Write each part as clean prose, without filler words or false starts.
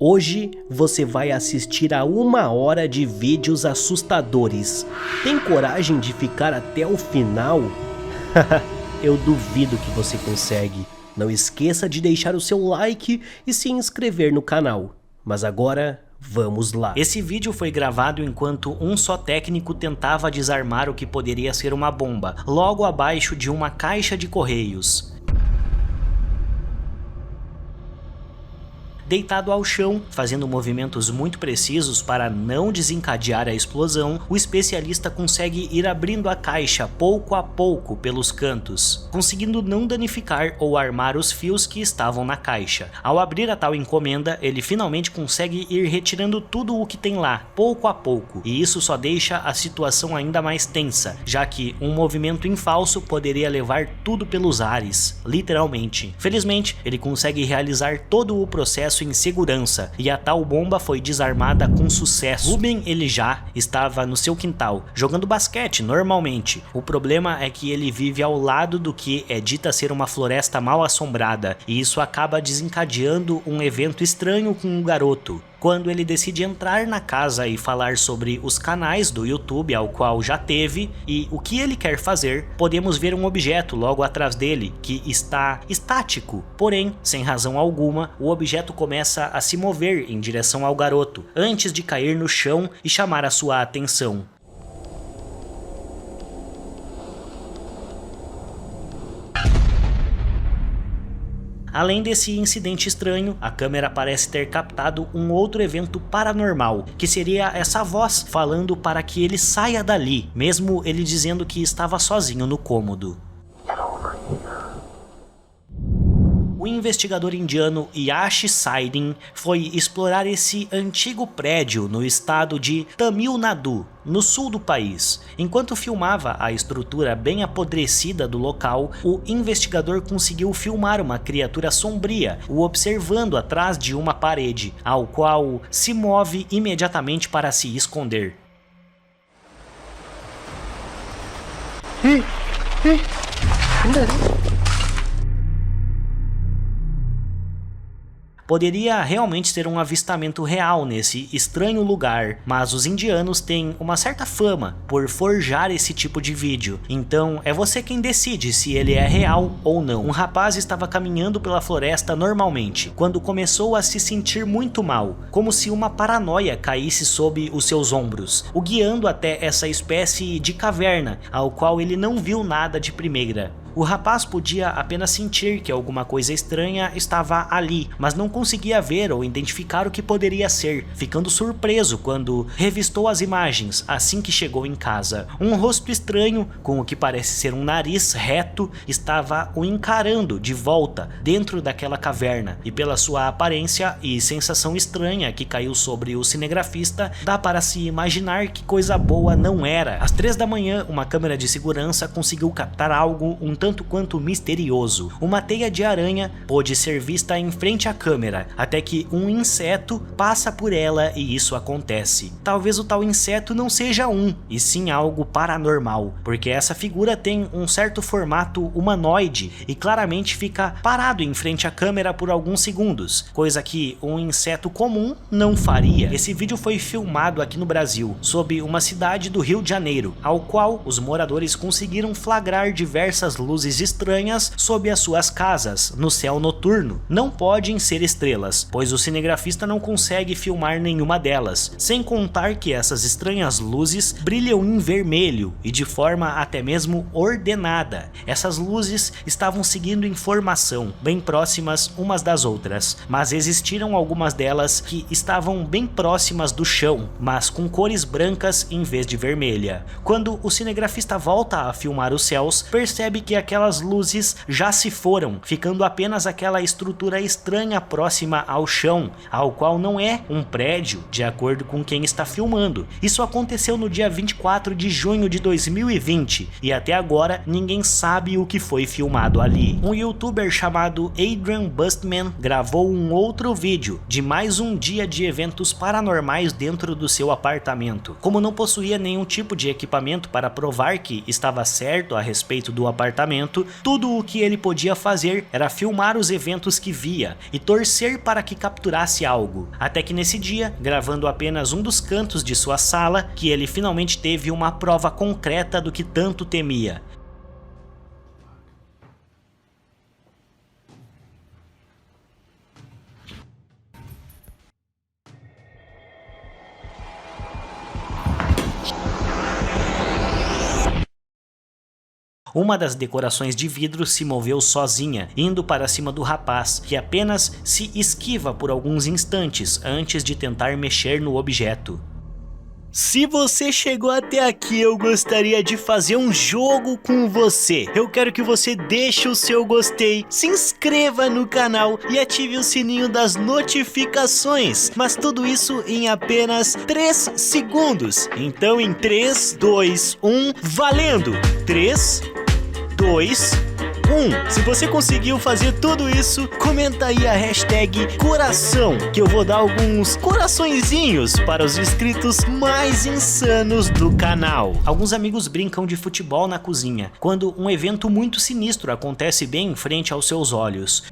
Hoje você vai assistir a 1 hora de vídeos assustadores. Tem coragem de ficar até o final? Eu duvido que você consegue. Não esqueça de deixar o seu like e se inscrever no canal. Mas agora, vamos lá. Esse vídeo foi gravado enquanto um só técnico tentava desarmar o que poderia ser uma bomba, logo abaixo de uma caixa de correios. Deitado ao chão, fazendo movimentos muito precisos para não desencadear a explosão, o especialista consegue ir abrindo a caixa pouco a pouco pelos cantos, conseguindo não danificar ou armar os fios que estavam na caixa. Ao abrir a tal encomenda, ele finalmente consegue ir retirando tudo o que tem lá, pouco a pouco, e isso só deixa a situação ainda mais tensa, já que um movimento em falso poderia levar tudo pelos ares, literalmente. Felizmente, ele consegue realizar todo o processo em segurança e a tal bomba foi desarmada com sucesso. Ruben ele já estava no seu quintal, jogando basquete normalmente. O problema é que ele vive ao lado do que é dita ser uma floresta mal assombrada, e isso acaba desencadeando um evento estranho com o garoto. Quando ele decide entrar na casa e falar sobre os canais do YouTube ao qual já teve e o que ele quer fazer, podemos ver um objeto logo atrás dele que está estático, porém, sem razão alguma, o objeto começa a se mover em direção ao garoto, antes de cair no chão e chamar a sua atenção. Além desse incidente estranho, a câmera parece ter captado um outro evento paranormal, que seria essa voz falando para que ele saia dali, mesmo ele dizendo que estava sozinho no cômodo. O investigador indiano Yash Saidin foi explorar esse antigo prédio no estado de Tamil Nadu, no sul do país. Enquanto filmava a estrutura bem apodrecida do local, o investigador conseguiu filmar uma criatura sombria o observando atrás de uma parede, ao qual se move imediatamente para se esconder. Poderia realmente ser um avistamento real nesse estranho lugar, mas os indianos têm uma certa fama por forjar esse tipo de vídeo, então é você quem decide se ele é real ou não. Um rapaz estava caminhando pela floresta normalmente, quando começou a se sentir muito mal, como se uma paranoia caísse sob os seus ombros, o guiando até essa espécie de caverna, ao qual ele não viu nada de primeira. O rapaz podia apenas sentir que alguma coisa estranha estava ali, mas não conseguia ver ou identificar o que poderia ser, ficando surpreso quando revistou as imagens assim que chegou em casa. Um rosto estranho, com o que parece ser um nariz reto, estava o encarando de volta dentro daquela caverna, e pela sua aparência e sensação estranha que caiu sobre o cinegrafista, dá para se imaginar que coisa boa não era. Às 3 da manhã, uma câmera de segurança conseguiu captar algo um tanto quanto misterioso. Uma teia de aranha pôde ser vista em frente à câmera, até que um inseto passa por ela e isso acontece. Talvez o tal inseto não seja e sim algo paranormal, porque essa figura tem um certo formato humanoide e claramente fica parado em frente à câmera por alguns segundos, coisa que um inseto comum não faria. Esse vídeo foi filmado aqui no Brasil, sob uma cidade do Rio de Janeiro, ao qual os moradores conseguiram flagrar diversas luzes estranhas sob as suas casas, no céu noturno. Não podem ser estrelas, pois o cinegrafista não consegue filmar nenhuma delas, sem contar que essas estranhas luzes brilham em vermelho e de forma até mesmo ordenada. Essas luzes estavam seguindo em formação, bem próximas umas das outras, mas existiram algumas delas que estavam bem próximas do chão, mas com cores brancas em vez de vermelha. Quando o cinegrafista volta a filmar os céus, percebe que aquelas luzes já se foram, ficando apenas aquela estrutura estranha próxima ao chão, ao qual não é um prédio, de acordo com quem está filmando. Isso aconteceu no dia 24 de junho de 2020 e até agora ninguém sabe o que foi filmado ali. Um youtuber chamado Adrian Bustman gravou um outro vídeo de mais um dia de eventos paranormais dentro do seu apartamento. Como não possuía nenhum tipo de equipamento para provar que estava certo a respeito do apartamento, avistamento, tudo o que ele podia fazer era filmar os eventos que via e torcer para que capturasse algo. Até que nesse dia, gravando apenas um dos cantos de sua sala, que ele finalmente teve uma prova concreta do que tanto temia. Uma das decorações de vidro se moveu sozinha, indo para cima do rapaz, que apenas se esquiva por alguns instantes antes de tentar mexer no objeto. Se você chegou até aqui, eu gostaria de fazer um jogo com você. Eu quero que você deixe o seu gostei, se inscreva no canal e ative o sininho das notificações. Mas tudo isso em apenas 3 segundos. Então em 3, 2, 1, valendo! 3, 2, 1. Se você conseguiu fazer tudo isso, comenta aí a hashtag coração, que eu vou dar alguns coraçõezinhos para os inscritos mais insanos do canal. Alguns amigos brincam de futebol na cozinha, quando um evento muito sinistro acontece bem em frente aos seus olhos.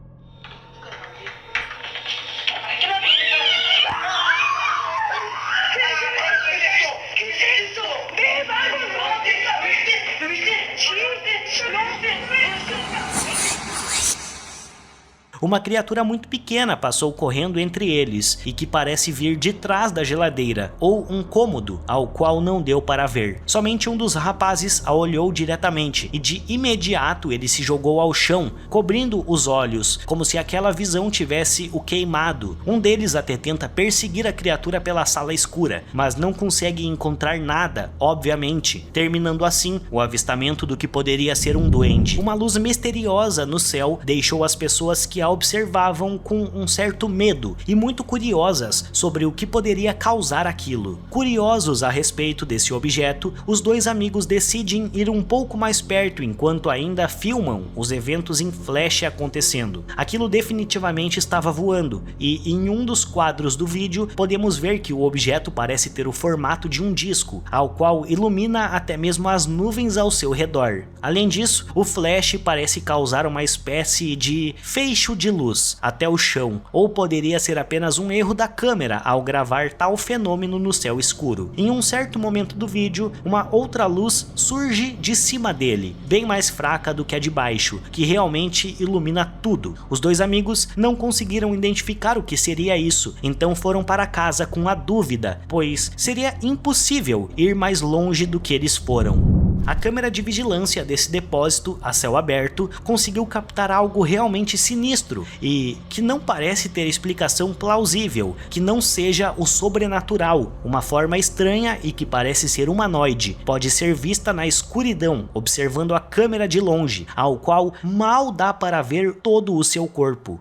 Uma criatura muito pequena passou correndo entre eles e que parece vir de trás da geladeira ou um cômodo ao qual não deu para ver. Somente um dos rapazes a olhou diretamente e de imediato ele se jogou ao chão, cobrindo os olhos, como se aquela visão tivesse o queimado. Um deles até tenta perseguir a criatura pela sala escura, mas não consegue encontrar nada, obviamente, terminando assim o avistamento do que poderia ser um duende. Uma luz misteriosa no céu deixou as pessoas que a observavam com um certo medo e muito curiosas sobre o que poderia causar aquilo. Curiosos a respeito desse objeto, os dois amigos decidem ir um pouco mais perto enquanto ainda filmam os eventos em flash acontecendo. Aquilo definitivamente estava voando e em um dos quadros do vídeo podemos ver que o objeto parece ter o formato de um disco, ao qual ilumina até mesmo as nuvens ao seu redor. Além disso, o flash parece causar uma espécie de feixe de luz até o chão, ou poderia ser apenas um erro da câmera ao gravar tal fenômeno no céu escuro. Em um certo momento do vídeo, uma outra luz surge de cima dele, bem mais fraca do que a de baixo, que realmente ilumina tudo. Os dois amigos não conseguiram identificar o que seria isso, então foram para casa com a dúvida, pois seria impossível ir mais longe do que eles foram. A câmera de vigilância desse depósito a céu aberto conseguiu captar algo realmente sinistro e que não parece ter explicação plausível, que não seja o sobrenatural. Uma forma estranha e que parece ser humanoide pode ser vista na escuridão, observando a câmera de longe, ao qual mal dá para ver todo o seu corpo.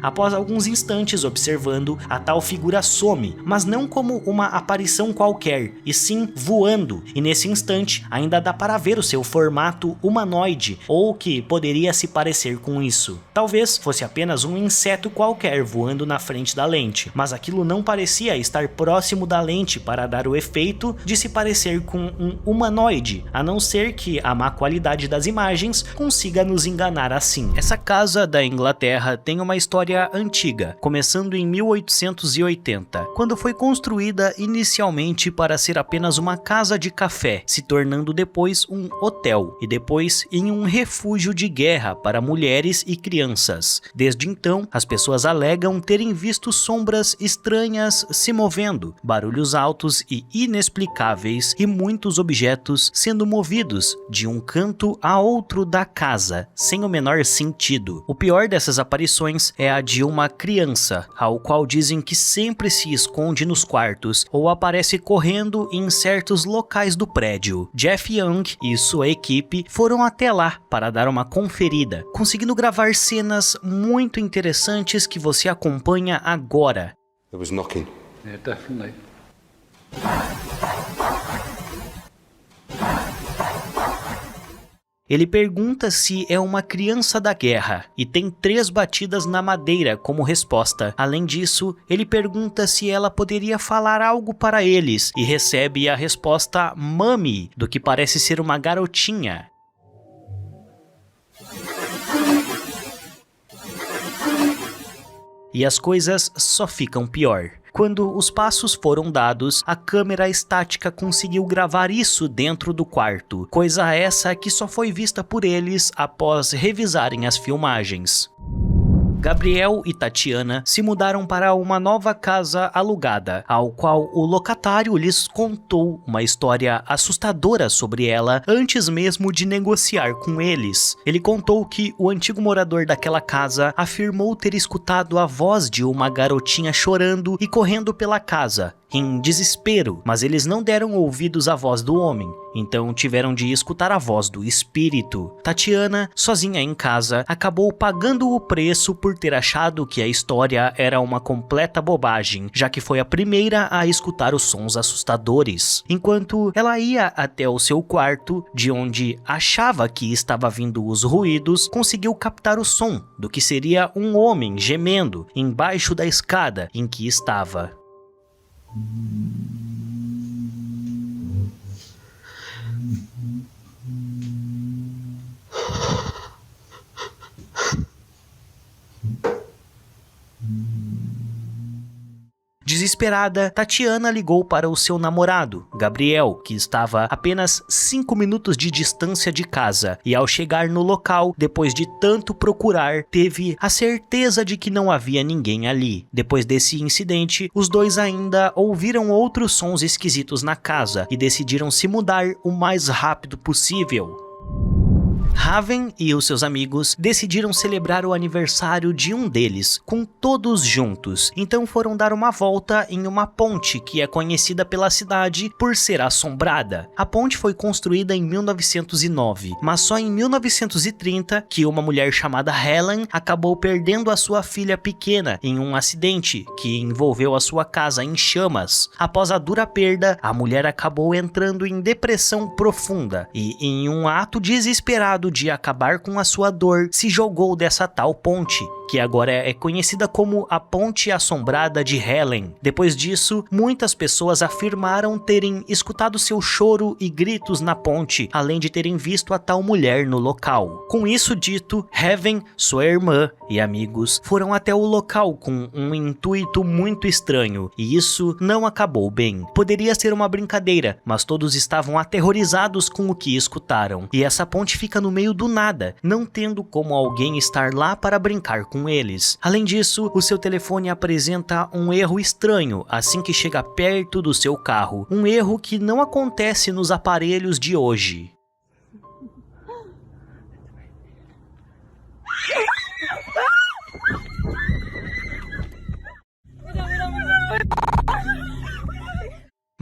Após alguns instantes observando, a tal figura some, mas não como uma aparição qualquer, e sim voando, e nesse instante ainda dá para ver o seu formato humanoide, ou que poderia se parecer com isso. Talvez fosse apenas um inseto qualquer voando na frente da lente, mas aquilo não parecia estar próximo da lente para dar o efeito de se parecer com um humanoide, a não ser que a má qualidade das imagens consiga nos enganar assim. Essa casa da Inglaterra tem uma história antiga, começando em 1880, quando foi construída inicialmente para ser apenas uma casa de café, se tornando depois um hotel e depois em um refúgio de guerra para mulheres e crianças. Desde então, as pessoas alegam terem visto sombras estranhas se movendo, barulhos altos e inexplicáveis e muitos objetos sendo movidos de um canto a outro da casa, sem o menor sentido. O pior dessas aparições é a de uma criança, ao qual dizem que sempre se esconde nos quartos ou aparece correndo em certos locais do prédio. Jeff Young e sua equipe foram até lá para dar uma conferida, conseguindo gravar cenas muito interessantes que você acompanha agora. There was knocking. Yeah, definitely. Ele pergunta se é uma criança da guerra e tem 3 batidas na madeira como resposta. Além disso, ele pergunta se ela poderia falar algo para eles e recebe a resposta "Mami", do que parece ser uma garotinha. E as coisas só ficam pior. Quando os passos foram dados, a câmera estática conseguiu gravar isso dentro do quarto, coisa essa que só foi vista por eles após revisarem as filmagens. Gabriel e Tatiana se mudaram para uma nova casa alugada, ao qual o locatário lhes contou uma história assustadora sobre ela antes mesmo de negociar com eles. Ele contou que o antigo morador daquela casa afirmou ter escutado a voz de uma garotinha chorando e correndo pela casa, em desespero, mas eles não deram ouvidos à voz do homem, então tiveram de escutar a voz do espírito. Tatiana, sozinha em casa, acabou pagando o preço por ter achado que a história era uma completa bobagem, já que foi a primeira a escutar os sons assustadores. Enquanto ela ia até o seu quarto, de onde achava que estava vindo os ruídos, conseguiu captar o som do que seria um homem gemendo embaixo da escada em que estava. Desesperada, Tatiana ligou para o seu namorado, Gabriel, que estava a apenas 5 minutos de distância de casa, e ao chegar no local, depois de tanto procurar, teve a certeza de que não havia ninguém ali. Depois desse incidente, os dois ainda ouviram outros sons esquisitos na casa e decidiram se mudar o mais rápido possível. Raven e os seus amigos decidiram celebrar o aniversário de um deles, com todos juntos, então foram dar uma volta em uma ponte que é conhecida pela cidade por ser assombrada. A ponte foi construída em 1909, mas só em 1930 que uma mulher chamada Helen acabou perdendo a sua filha pequena em um acidente que envolveu a sua casa em chamas. Após a dura perda, a mulher acabou entrando em depressão profunda e, em um ato desesperado de acabar com a sua dor, se jogou dessa tal ponte, que agora é conhecida como a Ponte Assombrada de Helen. Depois disso, muitas pessoas afirmaram terem escutado seu choro e gritos na ponte, além de terem visto a tal mulher no local. Com isso dito, Raven, sua irmã e amigos foram até o local com um intuito muito estranho, e isso não acabou bem. Poderia ser uma brincadeira, mas todos estavam aterrorizados com o que escutaram, e essa ponte fica no meio do nada, não tendo como alguém estar lá para brincar com eles. Além disso, o seu telefone apresenta um erro estranho assim que chega perto do seu carro, um erro que não acontece nos aparelhos de hoje.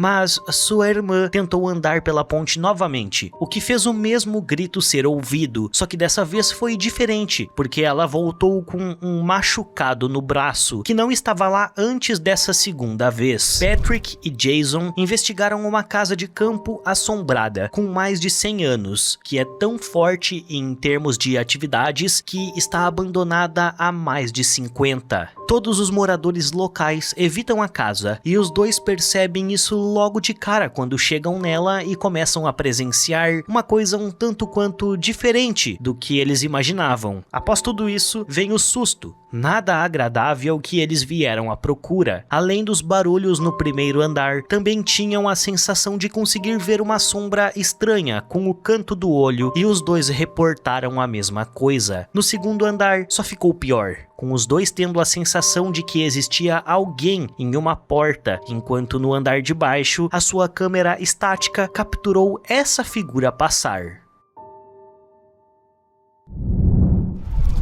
Mas sua irmã tentou andar pela ponte novamente, o que fez o mesmo grito ser ouvido, só que dessa vez foi diferente, porque ela voltou com um machucado no braço, que não estava lá antes dessa segunda vez. Patrick e Jason investigaram uma casa de campo assombrada, com mais de 100 anos, que é tão forte em termos de atividades que está abandonada há mais de 50. Todos os moradores locais evitam a casa, e os dois percebem isso logo de cara quando chegam nela e começam a presenciar uma coisa um tanto quanto diferente do que eles imaginavam. Após tudo isso, vem o susto. Nada agradável que eles vieram à procura. Além dos barulhos no primeiro andar, também tinham a sensação de conseguir ver uma sombra estranha com o canto do olho, e os dois reportaram a mesma coisa. No segundo andar, só ficou pior, com os dois tendo a sensação de que existia alguém em uma porta, enquanto no andar de baixo, a sua câmera estática capturou essa figura passar.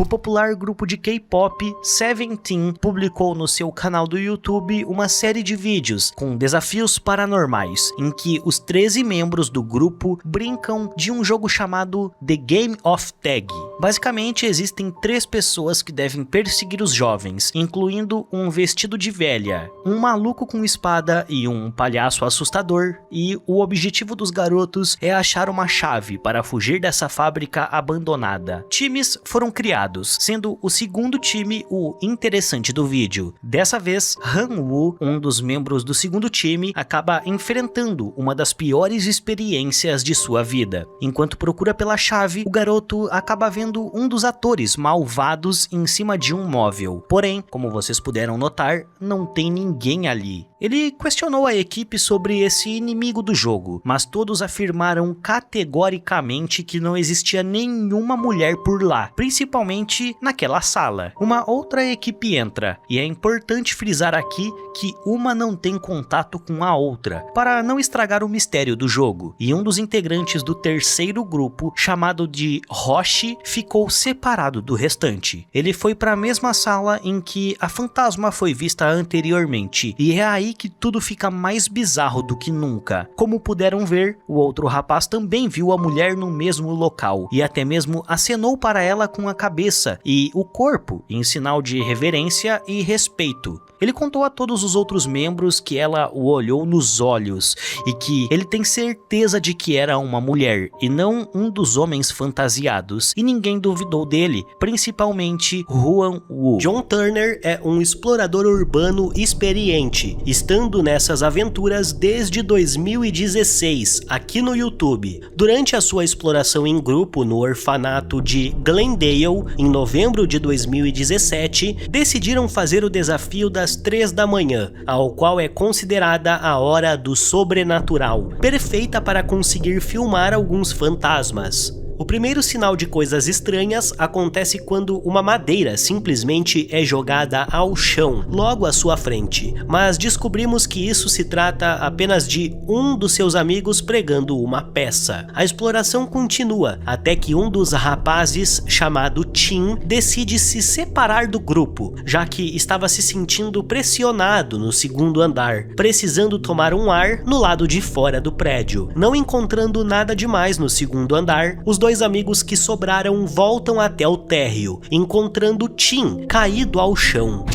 O popular grupo de K-pop Seventeen publicou no seu canal do YouTube uma série de vídeos com desafios paranormais, em que os 13 membros do grupo brincam de um jogo chamado The Game of Tag. Basicamente, existem 3 pessoas que devem perseguir os jovens, incluindo um vestido de velha, um maluco com espada e um palhaço assustador, e o objetivo dos garotos é achar uma chave para fugir dessa fábrica abandonada. Times foram criados, sendo o segundo time o interessante do vídeo. Dessa vez, Han-woo, um dos membros do segundo time, acaba enfrentando uma das piores experiências de sua vida. Enquanto procura pela chave, o garoto acaba vendo um dos atores malvados em cima de um móvel. Porém, como vocês puderam notar, não tem ninguém ali. Ele questionou a equipe sobre esse inimigo do jogo, mas todos afirmaram categoricamente que não existia nenhuma mulher por lá, principalmente naquela sala. Uma outra equipe entra, e é importante frisar aqui que uma não tem contato com a outra, para não estragar o mistério do jogo, e um dos integrantes do terceiro grupo, chamado de Roshi, ficou separado do restante. Ele foi para a mesma sala em que a fantasma foi vista anteriormente, e é aí que tudo fica mais bizarro do que nunca. Como puderam ver, o outro rapaz também viu a mulher no mesmo local, e até mesmo acenou para ela com a cabeça e o corpo, em sinal de reverência e respeito. Ele contou a todos os outros membros que ela o olhou nos olhos e que ele tem certeza de que era uma mulher e não um dos homens fantasiados, e ninguém duvidou dele, principalmente Huan Woo. John Turner é um explorador urbano experiente, estando nessas aventuras desde 2016 aqui no YouTube. Durante a sua exploração em grupo no orfanato de Glendale, em novembro de 2017, decidiram fazer o desafio das 3 da manhã, ao qual é considerada a hora do sobrenatural, perfeita para conseguir filmar alguns fantasmas. O primeiro sinal de coisas estranhas acontece quando uma madeira simplesmente é jogada ao chão, logo à sua frente, mas descobrimos que isso se trata apenas de um dos seus amigos pregando uma peça. A exploração continua, até que um dos rapazes, chamado Tim, decide se separar do grupo, já que estava se sentindo pressionado no segundo andar, precisando tomar um ar no lado de fora do prédio. Não encontrando nada demais no segundo andar, os dois amigos que sobraram voltam até o térreo, encontrando Tim caído ao chão.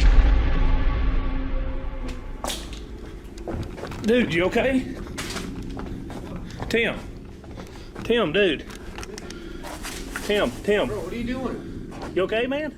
Dude, you okay? Tim, dude. Tim. Bro, what are you doing? You okay, man?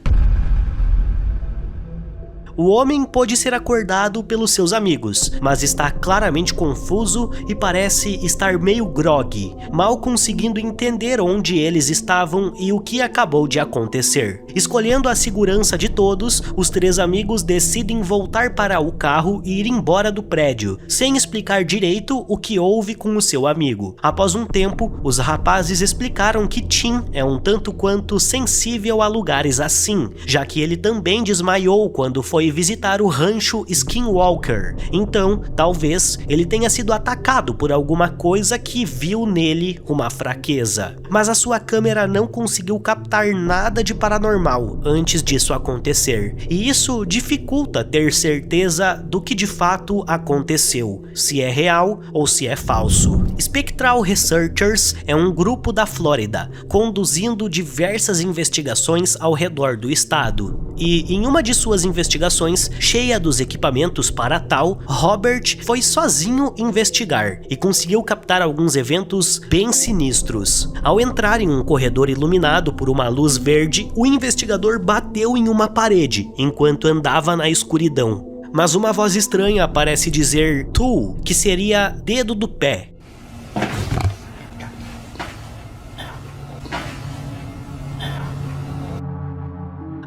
O homem pôde ser acordado pelos seus amigos, mas está claramente confuso e parece estar meio grogue, mal conseguindo entender onde eles estavam e o que acabou de acontecer. Escolhendo a segurança de todos, os 3 amigos decidem voltar para o carro e ir embora do prédio, sem explicar direito o que houve com o seu amigo. Após um tempo, os rapazes explicaram que Tim é um tanto quanto sensível a lugares assim, já que ele também desmaiou quando foi visitar o rancho Skinwalker. Então, talvez ele tenha sido atacado por alguma coisa que viu nele uma fraqueza. Mas a sua câmera não conseguiu captar nada de paranormal antes disso acontecer. E isso dificulta ter certeza do que de fato aconteceu, se é real ou se é falso. Spectral Researchers é um grupo da Flórida, conduzindo diversas investigações ao redor do estado. E em uma de suas investigações, cheia dos equipamentos para tal, Robert foi sozinho investigar e conseguiu captar alguns eventos bem sinistros. Ao entrar em um corredor iluminado por uma luz verde, o investigador bateu em uma parede enquanto andava na escuridão. Mas uma voz estranha parece dizer "toe", que seria dedo do pé.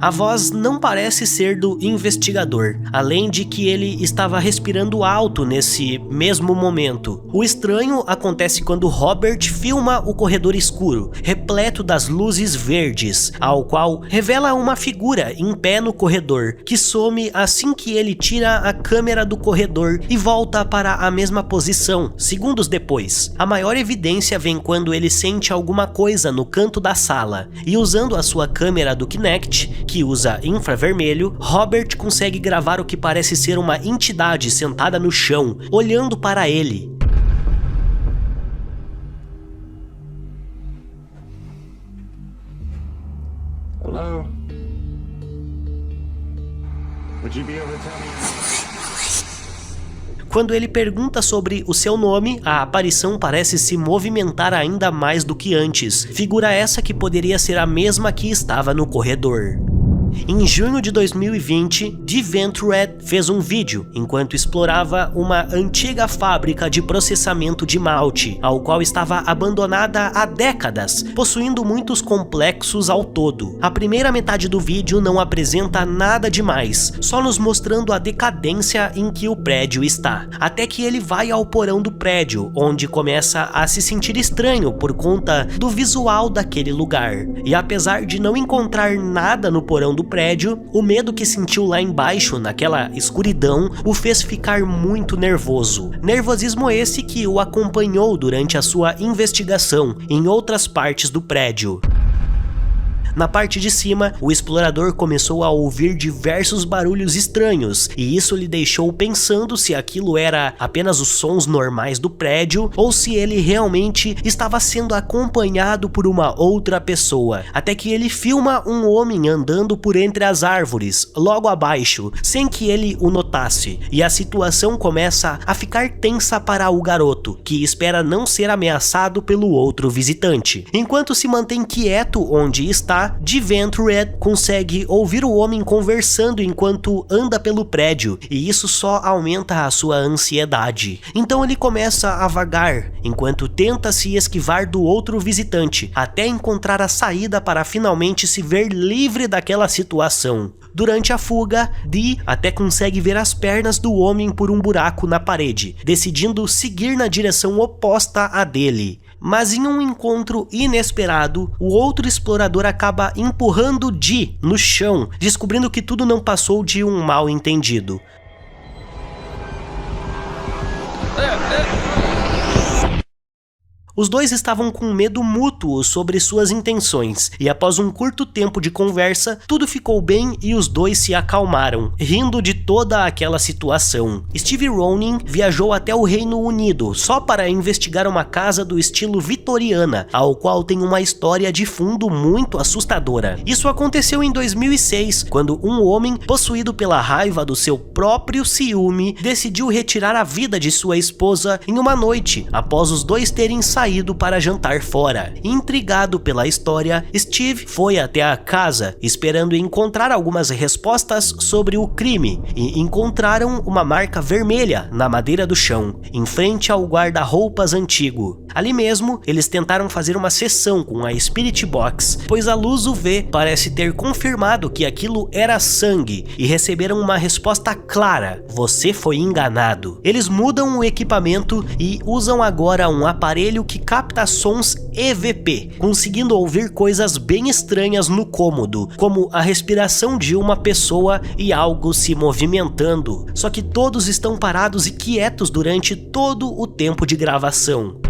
A voz não parece ser do investigador, além de que ele estava respirando alto nesse mesmo momento. O estranho acontece quando Robert filma o corredor escuro, repleto das luzes verdes, ao qual revela uma figura em pé no corredor, que some assim que ele tira a câmera do corredor e volta para a mesma posição, segundos depois. A maior evidência vem quando ele sente alguma coisa no canto da sala, e usando a sua câmera do Kinect, que usa infravermelho, Robert consegue gravar o que parece ser uma entidade sentada no chão, olhando para ele. Would you be able to tell me? Quando ele pergunta sobre o seu nome, a aparição parece se movimentar ainda mais do que antes, figura essa que poderia ser a mesma que estava no corredor. Em junho de 2020, Deventred fez um vídeo enquanto explorava uma antiga fábrica de processamento de malte, ao qual estava abandonada há décadas, possuindo muitos complexos ao todo. A primeira metade do vídeo não apresenta nada demais, só nos mostrando a decadência em que o prédio está, até que ele vai ao porão do prédio, onde começa a se sentir estranho por conta do visual daquele lugar. E apesar de não encontrar nada no porão do prédio, o medo que sentiu lá embaixo, naquela escuridão, o fez ficar muito nervoso. Nervosismo esse que o acompanhou durante a sua investigação em outras partes do prédio. Na parte de cima, o explorador começou a ouvir diversos barulhos estranhos, e isso lhe deixou pensando se aquilo era apenas os sons normais do prédio ou se ele realmente estava sendo acompanhado por uma outra pessoa, até que ele filma um homem andando por entre as árvores, logo abaixo, sem que ele o notasse, e a situação começa a ficar tensa para o garoto, que espera não ser ameaçado pelo outro visitante. Enquanto se mantém quieto onde está, Deventred consegue ouvir o homem conversando enquanto anda pelo prédio, e isso só aumenta a sua ansiedade. Então ele começa a vagar, enquanto tenta se esquivar do outro visitante, até encontrar a saída para finalmente se ver livre daquela situação. Durante a fuga, Dee até consegue ver as pernas do homem por um buraco na parede, decidindo seguir na direção oposta à dele. Mas em um encontro inesperado, o outro explorador acaba empurrando Dee no chão, descobrindo que tudo não passou de um mal entendido. Os dois estavam com medo mútuo sobre suas intenções, e após um curto tempo de conversa, tudo ficou bem e os dois se acalmaram, rindo de toda aquela situação. Steve Ronin viajou até o Reino Unido só para investigar uma casa do estilo vitoriana, ao qual tem uma história de fundo muito assustadora. Isso aconteceu em 2006, quando um homem, possuído pela raiva do seu próprio ciúme, decidiu retirar a vida de sua esposa em uma noite, após os dois terem saído para jantar fora. Intrigado pela história, Steve foi até a casa, esperando encontrar algumas respostas sobre o crime, e encontraram uma marca vermelha na madeira do chão, em frente ao guarda-roupas antigo. Ali mesmo, eles tentaram fazer uma sessão com a Spirit Box, pois a luz UV parece ter confirmado que aquilo era sangue, e receberam uma resposta clara: você foi enganado. Eles mudam o equipamento e usam agora um aparelho que capta sons EVP, conseguindo ouvir coisas bem estranhas no cômodo, como a respiração de uma pessoa e algo se movimentando. Só que todos estão parados e quietos durante todo o tempo de gravação.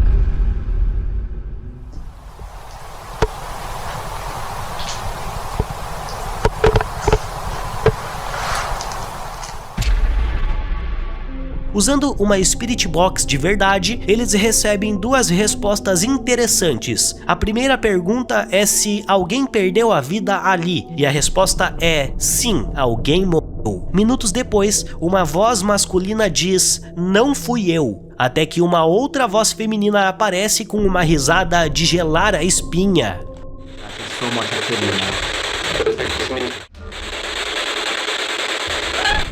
Usando uma Spirit Box de verdade, eles recebem duas respostas interessantes. A primeira pergunta é se alguém perdeu a vida ali, e a resposta é sim, alguém morreu. Minutos depois, uma voz masculina diz: não fui eu. Até que uma outra voz feminina aparece com uma risada de gelar a espinha.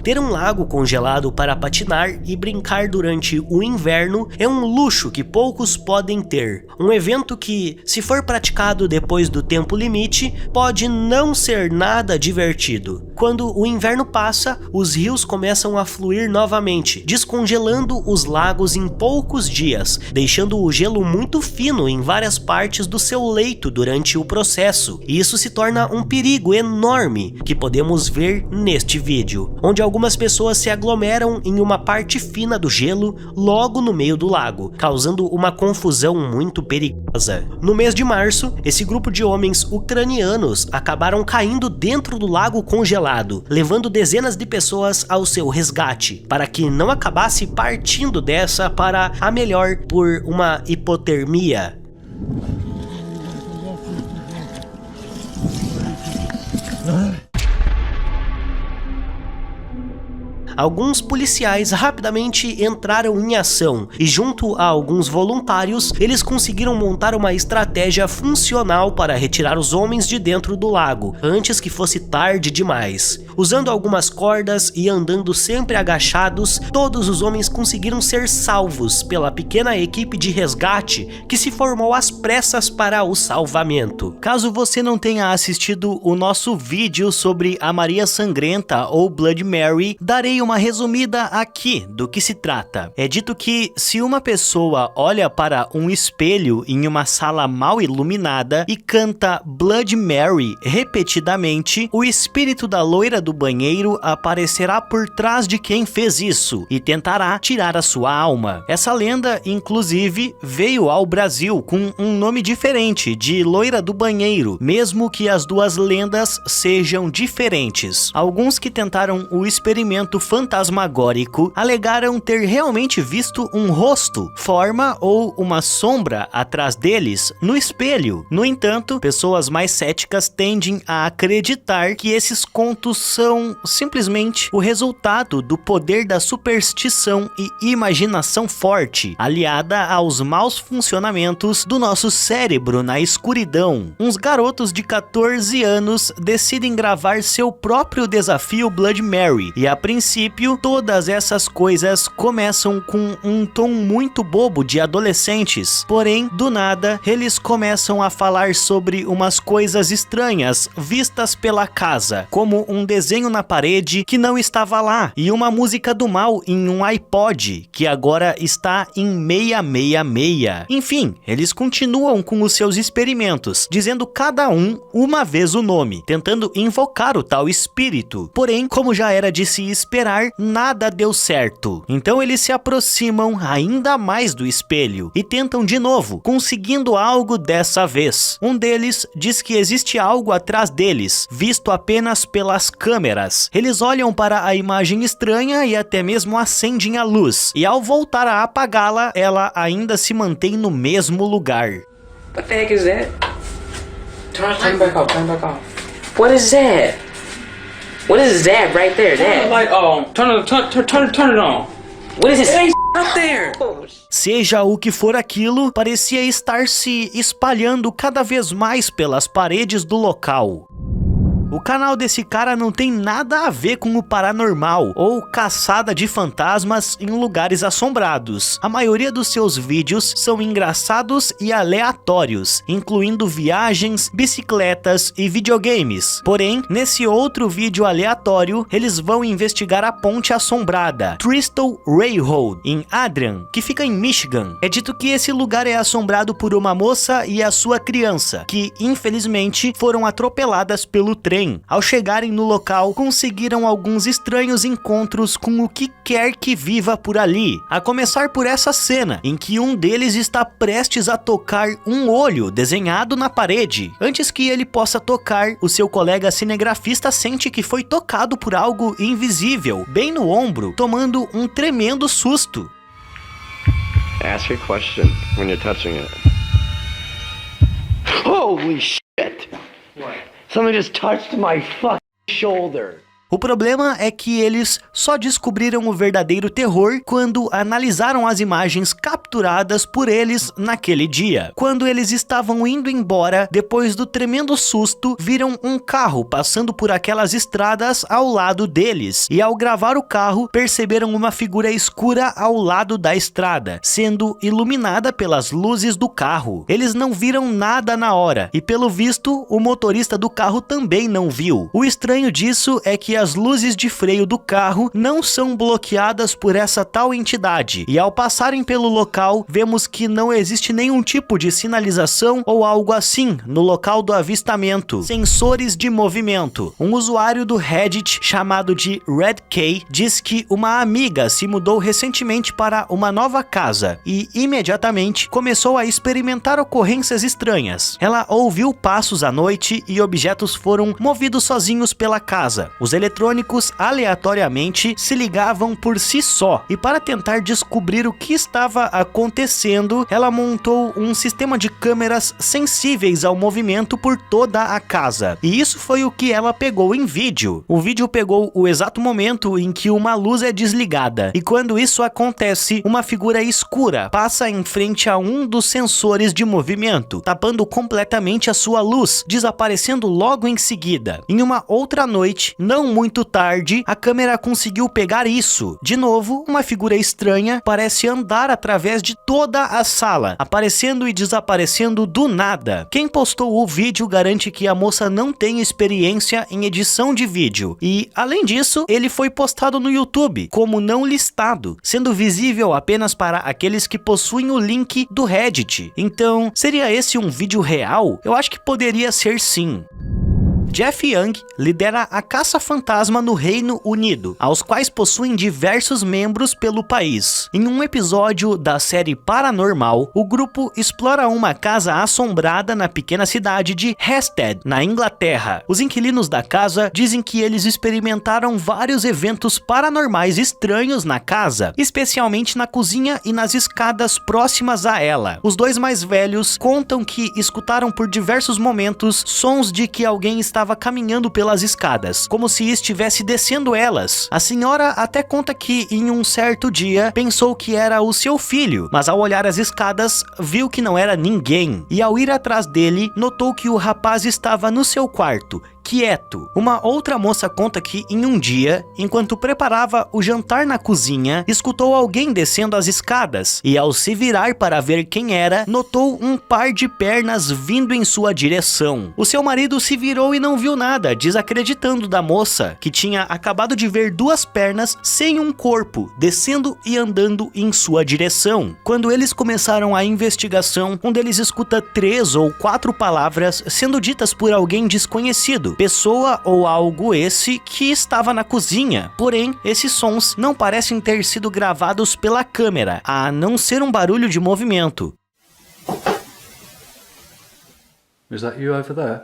Ter um lago congelado para patinar e brincar durante o inverno é um luxo que poucos podem ter. Um evento que, se for praticado depois do tempo limite, pode não ser nada divertido. Quando o inverno passa, os rios começam a fluir novamente, descongelando os lagos em poucos dias, deixando o gelo muito fino em várias partes do seu leito durante o processo. E isso se torna um perigo enorme que podemos ver neste vídeo, onde algumas pessoas se aglomeram em uma parte fina do gelo logo no meio do lago, causando uma confusão muito perigosa. No mês de março, esse grupo de homens ucranianos acabaram caindo dentro do lago congelado, levando dezenas de pessoas ao seu resgate, para que não acabasse partindo dessa para a melhor por uma hipotermia. alguns policiais rapidamente entraram em ação e, junto a alguns voluntários, eles conseguiram montar uma estratégia funcional para retirar os homens de dentro do lago, antes que fosse tarde demais. Usando algumas cordas e andando sempre agachados, todos os homens conseguiram ser salvos pela pequena equipe de resgate que se formou às pressas para o salvamento. Caso você não tenha assistido o nosso vídeo sobre a Maria Sangrenta ou Blood Mary, darei uma resumida aqui do que se trata. É dito que se uma pessoa olha para um espelho em uma sala mal iluminada e canta Blood Mary repetidamente, o espírito da loira do banheiro aparecerá por trás de quem fez isso e tentará tirar a sua alma. Essa lenda, inclusive, veio ao Brasil com um nome diferente, de Loira do Banheiro, mesmo que as duas lendas sejam diferentes. Alguns que tentaram o experimento fantasmagórico alegaram ter realmente visto um rosto, forma ou uma sombra atrás deles no espelho. No entanto, pessoas mais céticas tendem a acreditar que esses contos são simplesmente o resultado do poder da superstição e imaginação forte, aliada aos maus funcionamentos do nosso cérebro na escuridão. Uns garotos de 14 anos decidem gravar seu próprio desafio Blood Mary, e a princípio todas essas coisas começam com um tom muito bobo de adolescentes, porém do nada eles começam a falar sobre umas coisas estranhas vistas pela casa, como um desenho na parede que não estava lá e uma música do mal em um iPod que agora está em 666. Enfim, eles continuam com os seus experimentos, dizendo cada um uma vez o nome, tentando invocar o tal espírito. Porém, como já era de se esperar, nada deu certo. Então eles se aproximam ainda mais do espelho e tentam de novo, conseguindo algo dessa vez. Um deles diz que existe algo atrás deles, visto apenas pelas câmeras. Eles olham para a imagem estranha e até mesmo acendem a luz, e ao voltar a apagá-la, ela ainda se mantém no mesmo lugar. What the heck is that? Turn back off, turn back off. What is that? What is that right there? That light on. Turn it on. What is this? It ain't up there. Seja o que for aquilo, parecia estar se espalhando cada vez mais pelas paredes do local. O canal desse cara não tem nada a ver com o paranormal ou caçada de fantasmas em lugares assombrados. A maioria dos seus vídeos são engraçados e aleatórios, incluindo viagens, bicicletas e videogames. Porém, nesse outro vídeo aleatório, eles vão investigar a ponte assombrada, Crystal Railroad, em Adrian, que fica em Michigan. É dito que esse lugar é assombrado por uma moça e a sua criança, que infelizmente foram atropeladas pelo trem. Ao chegarem no local, conseguiram alguns estranhos encontros com o que quer que viva por ali. A começar por essa cena, em que um deles está prestes a tocar um olho desenhado na parede. Antes que ele possa tocar, o seu colega cinegrafista sente que foi tocado por algo invisível, bem no ombro, tomando um tremendo susto. Ask a question when you're touching it. Holy shit! What? Someone just touched my fucking shoulder. O problema é que eles só descobriram o verdadeiro terror quando analisaram as imagens capturadas por eles naquele dia. Quando eles estavam indo embora, depois do tremendo susto, viram um carro passando por aquelas estradas ao lado deles. E ao gravar o carro, perceberam uma figura escura ao lado da estrada, sendo iluminada pelas luzes do carro. Eles não viram nada na hora, e pelo visto, o motorista do carro também não viu. O estranho disso é que as luzes de freio do carro não são bloqueadas por essa tal entidade, e ao passarem pelo local, vemos que não existe nenhum tipo de sinalização ou algo assim no local do avistamento. Sensores de movimento. Um usuário do Reddit chamado de Red K diz que uma amiga se mudou recentemente para uma nova casa e imediatamente começou a experimentar ocorrências estranhas. Ela ouviu passos à noite e objetos foram movidos sozinhos pela casa. Os elementos eletrônicos aleatoriamente se ligavam por si só. E para tentar descobrir o que estava acontecendo, ela montou um sistema de câmeras sensíveis ao movimento por toda a casa. E isso foi o que ela pegou em vídeo. O vídeo pegou o exato momento em que uma luz é desligada. E quando isso acontece, uma figura escura passa em frente a um dos sensores de movimento, tapando completamente a sua luz, desaparecendo logo em seguida. Em uma outra noite, não muito tarde, a câmera conseguiu pegar isso. De novo, uma figura estranha parece andar através de toda a sala, aparecendo e desaparecendo do nada. Quem postou o vídeo garante que a moça não tem experiência em edição de vídeo. E, além disso, ele foi postado no YouTube como não listado, sendo visível apenas para aqueles que possuem o link do Reddit. Então, seria esse um vídeo real? Eu acho que poderia ser sim. Jeff Young lidera a caça-fantasma no Reino Unido, aos quais possuem diversos membros pelo país. Em um episódio da série Paranormal, o grupo explora uma casa assombrada na pequena cidade de Hested, na Inglaterra. Os inquilinos da casa dizem que eles experimentaram vários eventos paranormais estranhos na casa, especialmente na cozinha e nas escadas próximas a ela. Os dois mais velhos contam que escutaram por diversos momentos sons de que alguém estava caminhando pelas escadas, como se estivesse descendo elas. A senhora até conta que em um certo dia pensou que era o seu filho, mas ao olhar as escadas viu que não era ninguém, e ao ir atrás dele notou que o rapaz estava no seu quarto, quieto. Uma outra moça conta que em um dia, enquanto preparava o jantar na cozinha, escutou alguém descendo as escadas e ao se virar para ver quem era, notou um par de pernas vindo em sua direção. O seu marido se virou e não viu nada, desacreditando da moça, que tinha acabado de ver duas pernas sem um corpo, descendo e andando em sua direção. Quando eles começaram a investigação, um deles escuta 3 ou 4 palavras sendo ditas por alguém desconhecido, pessoa ou algo esse que estava na cozinha. Porém, esses sons não parecem ter sido gravados pela câmera, a não ser um barulho de movimento. Is that you over there?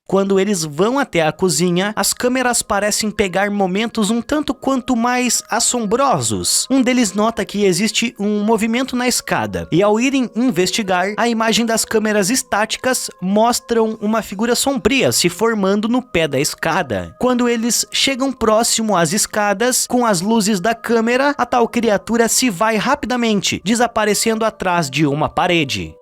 Quando eles vão até a cozinha, as câmeras parecem pegar momentos um tanto quanto mais assombrosos. Um deles nota que existe um movimento na escada, e ao irem investigar, a imagem das câmeras estáticas mostram uma figura sombria se formando no pé da escada. Quando eles chegam próximo às escadas, com as luzes da câmera, a tal criatura se vai rapidamente, desaparecendo atrás de uma parede.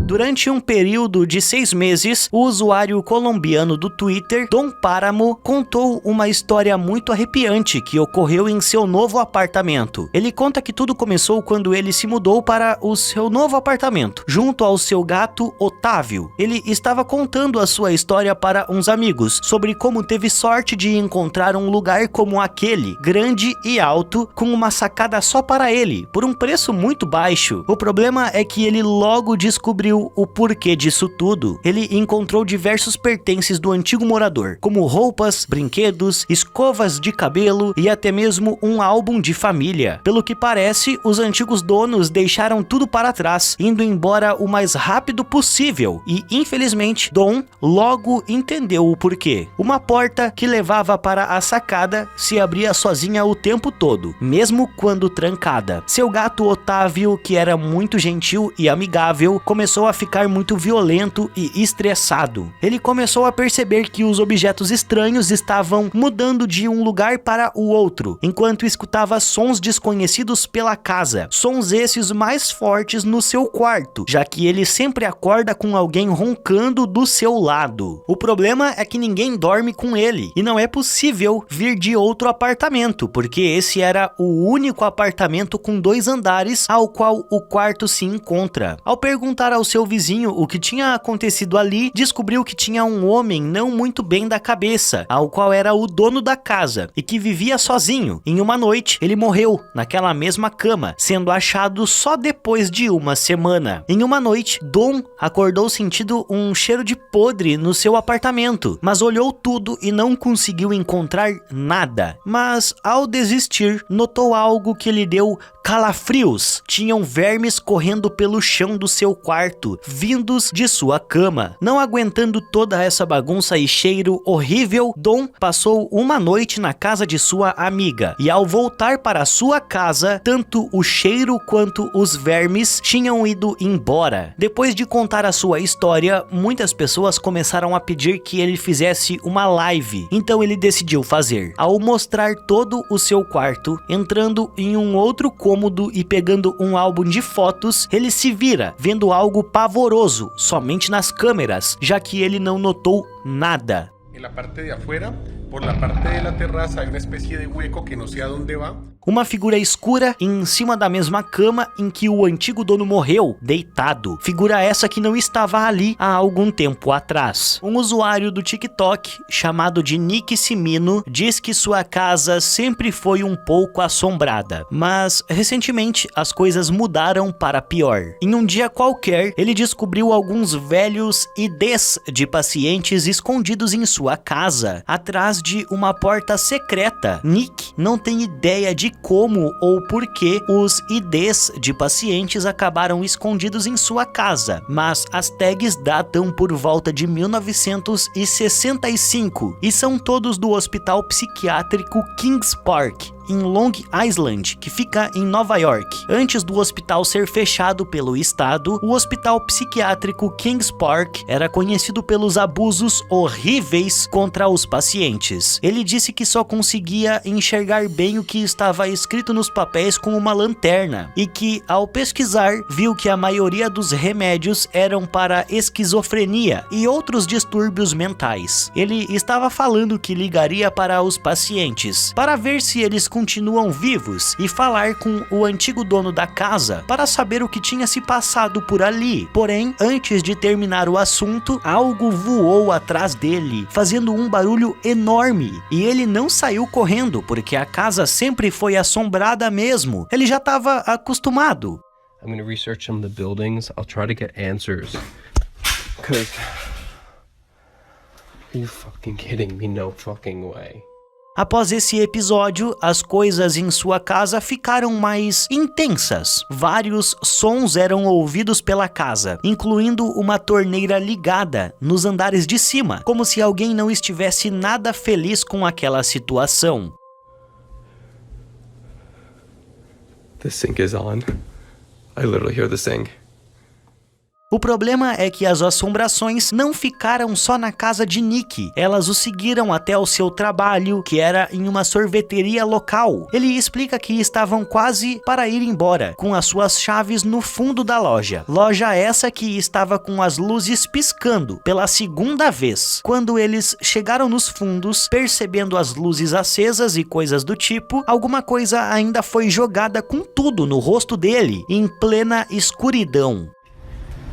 Durante um período de 6 meses, o usuário colombiano do Twitter, Don Páramo, contou uma história muito arrepiante que ocorreu em seu novo apartamento. Ele conta que tudo começou quando ele se mudou para o seu novo apartamento, junto ao seu gato Otávio. Ele estava contando a sua história para uns amigos, sobre como teve sorte de encontrar um lugar como aquele, grande e alto, com uma sacada só para ele, por um preço muito baixo. O problema é que ele logo descobriu o porquê disso tudo. Ele encontrou diversos pertences do antigo morador, como roupas, brinquedos, escovas de cabelo e até mesmo um álbum de família. Pelo que parece, os antigos donos deixaram tudo para trás, indo embora o mais rápido possível, e infelizmente Dom logo entendeu o porquê. Uma porta que levava para a sacada se abria sozinha o tempo todo, mesmo quando trancada. Seu gato Otávio, que era muito gentil e amigável, começou a ficar muito violento e estressado. Ele começou a perceber que os objetos estranhos estavam mudando de um lugar para o outro, enquanto escutava sons desconhecidos pela casa. Sons esses mais fortes no seu quarto, já que ele sempre acorda com alguém roncando do seu lado. O problema é que ninguém dorme com ele, e não é possível vir de outro apartamento, porque esse era o único apartamento com 2 andares ao qual o quarto se encontra. Ao perguntar ao seu vizinho o que tinha acontecido ali, descobriu que tinha um homem não muito bem da cabeça, ao qual era o dono da casa e que vivia sozinho. Em uma noite, ele morreu naquela mesma cama, sendo achado só depois de uma semana. Em uma noite, Dom acordou sentindo um cheiro de podre no seu apartamento, mas olhou tudo e não conseguiu encontrar nada. Mas ao desistir, notou algo que lhe deu calafrios. Tinham vermes correndo pelo chão do seu quarto esgoto vindos de sua cama. Não aguentando toda essa bagunça e cheiro horrível, Don passou uma noite na casa de sua amiga. E ao voltar para sua casa, tanto o cheiro quanto os vermes tinham ido embora. Depois de contar a sua história, muitas pessoas começaram a pedir que ele fizesse uma live. Então ele decidiu fazer. Ao mostrar todo o seu quarto, entrando em um outro cômodo e pegando um álbum de fotos, ele se vira, vendo algo pavoroso somente nas câmeras, já que ele não notou nada. En la parte de afuera, por la parte de la terraza hay una especie de hueco que no sé a dónde va. Uma figura escura em cima da mesma cama em que o antigo dono morreu, deitado. Figura essa que não estava ali há algum tempo atrás. Um usuário do TikTok, chamado de Nick Simino, diz que sua casa sempre foi um pouco assombrada. Mas, recentemente, as coisas mudaram para pior. Em um dia qualquer, ele descobriu alguns velhos IDs de pacientes escondidos em sua casa, atrás de uma porta secreta. Nick não tem ideia de como ou por que os IDs de pacientes acabaram escondidos em sua casa, mas as tags datam por volta de 1965 e são todos do Hospital Psiquiátrico Kings Park, em Long Island, que fica em Nova York. Antes do hospital ser fechado pelo estado, o Hospital Psiquiátrico Kings Park era conhecido pelos abusos horríveis contra os pacientes. Ele disse que só conseguia enxergar bem o que estava escrito nos papéis com uma lanterna e que, ao pesquisar, viu que a maioria dos remédios eram para esquizofrenia e outros distúrbios mentais. Ele estava falando que ligaria para os pacientes para ver se eles continuam vivos e falar com o antigo dono da casa para saber o que tinha se passado por ali. Porém, antes de terminar o assunto, algo voou atrás dele, fazendo um barulho enorme, e ele não saiu correndo porque a casa sempre foi assombrada mesmo. Ele já estava acostumado. I'm gonna research some of the buildings. I'll try to get answers. Cause are you fucking kidding me? No fucking way. Após esse episódio, as coisas em sua casa ficaram mais intensas. Vários sons eram ouvidos pela casa, incluindo uma torneira ligada nos andares de cima, como se alguém não estivesse nada feliz com aquela situação. The sink is on. I literally hear the sink. O problema é que as assombrações não ficaram só na casa de Nick. Elas o seguiram até o seu trabalho, que era em uma sorveteria local. Ele explica que estavam quase para ir embora, com as suas chaves no fundo da loja. Loja essa que estava com as luzes piscando pela segunda vez. Quando eles chegaram nos fundos, percebendo as luzes acesas e coisas do tipo, alguma coisa ainda foi jogada com tudo no rosto dele, em plena escuridão.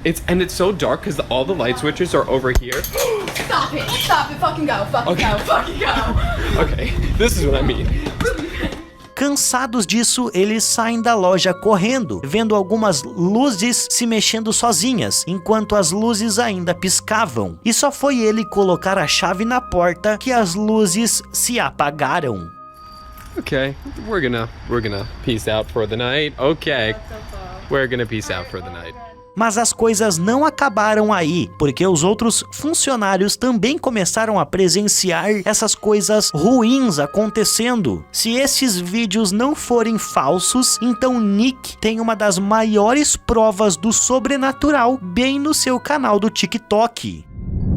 It's so dark because all the light switches are over here. Stop it, fucking go, fucking go. Okay, this is what I mean. Cansados disso, eles saem da loja correndo, vendo algumas luzes se mexendo sozinhas, enquanto as luzes ainda piscavam. E só foi ele colocar a chave na porta que as luzes se apagaram. Okay, we're gonna peace out for the night. Okay, we're gonna peace out for the night. Mas as coisas não acabaram aí, porque os outros funcionários também começaram a presenciar essas coisas ruins acontecendo. Se esses vídeos não forem falsos, então Nick tem uma das maiores provas do sobrenatural bem no seu canal do TikTok.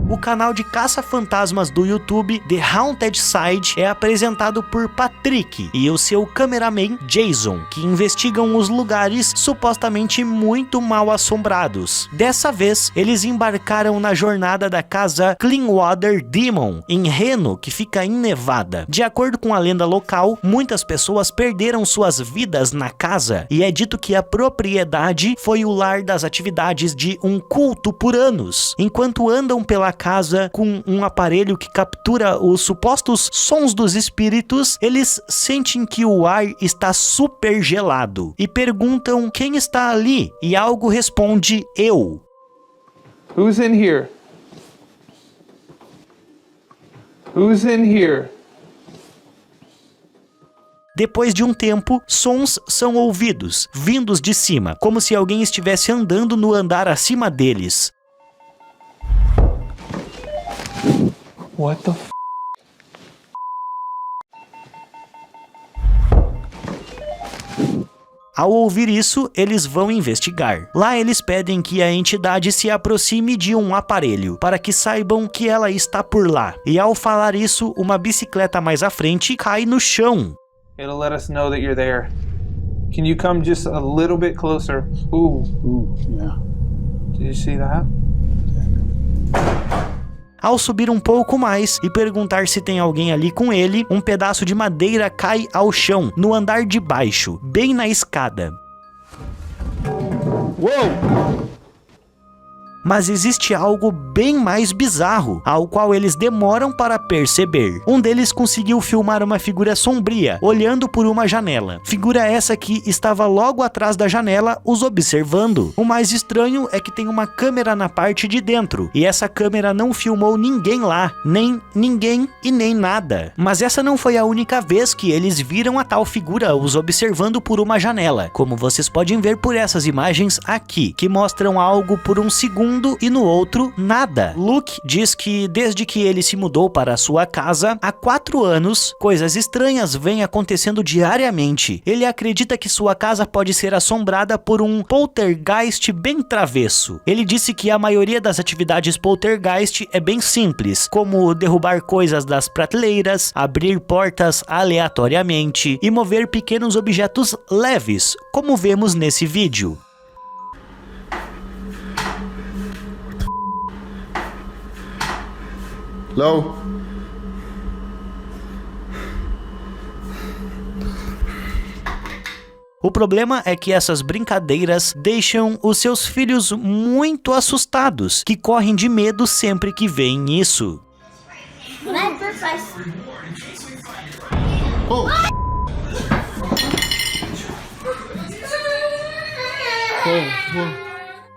O canal de caça-fantasmas do YouTube, The Haunted Side, é apresentado por Patrick e o seu cameraman Jason, que investigam os lugares supostamente muito mal assombrados. Dessa vez, eles embarcaram na jornada da casa Cleanwater Demon, em Reno, que fica em Nevada. De acordo com a lenda local, muitas pessoas perderam suas vidas na casa, e é dito que a propriedade foi o lar das atividades de um culto por anos. Enquanto andam pela casa com um aparelho que captura os supostos sons dos espíritos, eles sentem que o ar está super gelado e perguntam quem está ali, e algo responde: eu. Who's in here? Who's in here? Depois de um tempo, sons são ouvidos, vindos de cima, como se alguém estivesse andando no andar acima deles. What the f? Ao ouvir isso, eles vão investigar. Lá eles pedem que a entidade se aproxime de um aparelho, para que saibam que ela está por lá. E ao falar isso, uma bicicleta mais à frente cai no chão. It'll let us know that you're there. Can you come just a little bit closer? Ooh, yeah. Did you see that? Ao subir um pouco mais e perguntar se tem alguém ali com ele, um pedaço de madeira cai ao chão, no andar de baixo, bem na escada. Whoa! Mas existe algo bem mais bizarro, ao qual eles demoram para perceber. Um deles conseguiu filmar uma figura sombria, olhando por uma janela. Figura essa que estava logo atrás da janela, os observando. O mais estranho é que tem uma câmera na parte de dentro, e essa câmera não filmou ninguém lá, nem ninguém e nem nada. Mas essa não foi a única vez que eles viram a tal figura os observando por uma janela, como vocês podem ver por essas imagens aqui, que mostram algo por um segundo e no outro nada. Luke diz que desde que ele se mudou para a sua casa, há 4 anos, coisas estranhas vêm acontecendo diariamente. Ele acredita que sua casa pode ser assombrada por um poltergeist bem travesso. Ele disse que a maioria das atividades poltergeist é bem simples, como derrubar coisas das prateleiras, abrir portas aleatoriamente e mover pequenos objetos leves, como vemos nesse vídeo. Low. O problema é que essas brincadeiras deixam os seus filhos muito assustados, que correm de medo sempre que veem isso. Oh.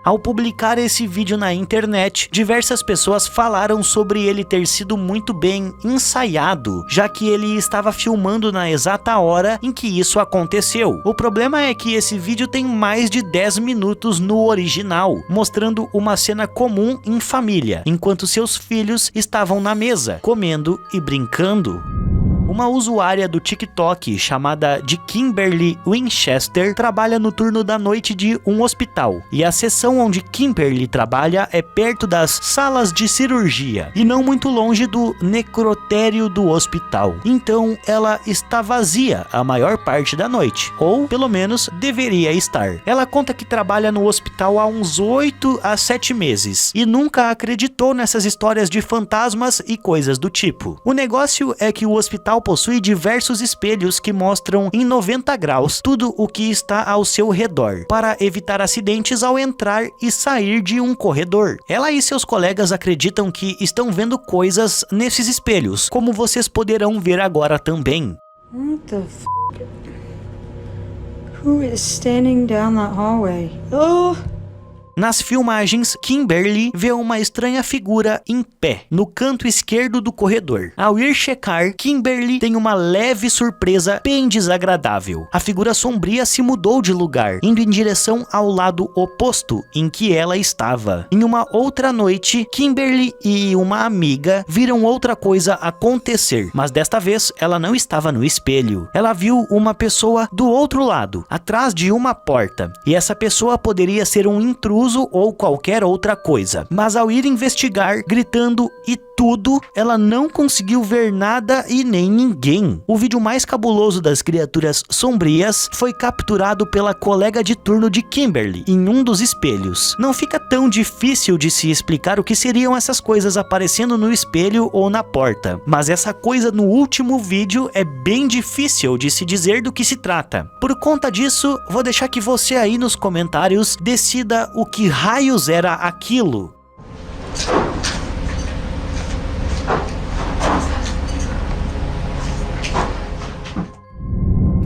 Ao publicar esse vídeo na internet, diversas pessoas falaram sobre ele ter sido muito bem ensaiado, já que ele estava filmando na exata hora em que isso aconteceu. O problema é que esse vídeo tem mais de 10 minutos no original, mostrando uma cena comum em família, enquanto seus filhos estavam na mesa, comendo e brincando. Uma usuária do TikTok chamada de Kimberly Winchester trabalha no turno da noite de um hospital, e a seção onde Kimberly trabalha é perto das salas de cirurgia e não muito longe do necrotério do hospital. Então ela está vazia a maior parte da noite, ou pelo menos deveria estar. Ela conta que trabalha no hospital há uns 8 a 7 meses e nunca acreditou nessas histórias de fantasmas e coisas do tipo. O negócio é que o hospital possui diversos espelhos que mostram em 90 graus tudo o que está ao seu redor, para evitar acidentes ao entrar e sair de um corredor. Ela e seus colegas acreditam que estão vendo coisas nesses espelhos, como vocês poderão ver agora também. What the f***? Who is standing down that hallway? Oh! Nas filmagens, Kimberly vê uma estranha figura em pé, no canto esquerdo do corredor. Ao ir checar, Kimberly tem uma leve surpresa bem desagradável. A figura sombria se mudou de lugar, indo em direção ao lado oposto em que ela estava. Em uma outra noite, Kimberly e uma amiga viram outra coisa acontecer, mas desta vez ela não estava no espelho. Ela viu uma pessoa do outro lado, atrás de uma porta, e essa pessoa poderia ser um intruso ou qualquer outra coisa. Mas ao ir investigar, gritando e tudo, ela não conseguiu ver nada e nem ninguém. O vídeo mais cabuloso das criaturas sombrias foi capturado pela colega de turno de Kimberly em um dos espelhos. Não fica tão difícil de se explicar o que seriam essas coisas aparecendo no espelho ou na porta, mas essa coisa no último vídeo é bem difícil de se dizer do que se trata. Por conta disso, vou deixar que você aí nos comentários decida o que raios era aquilo.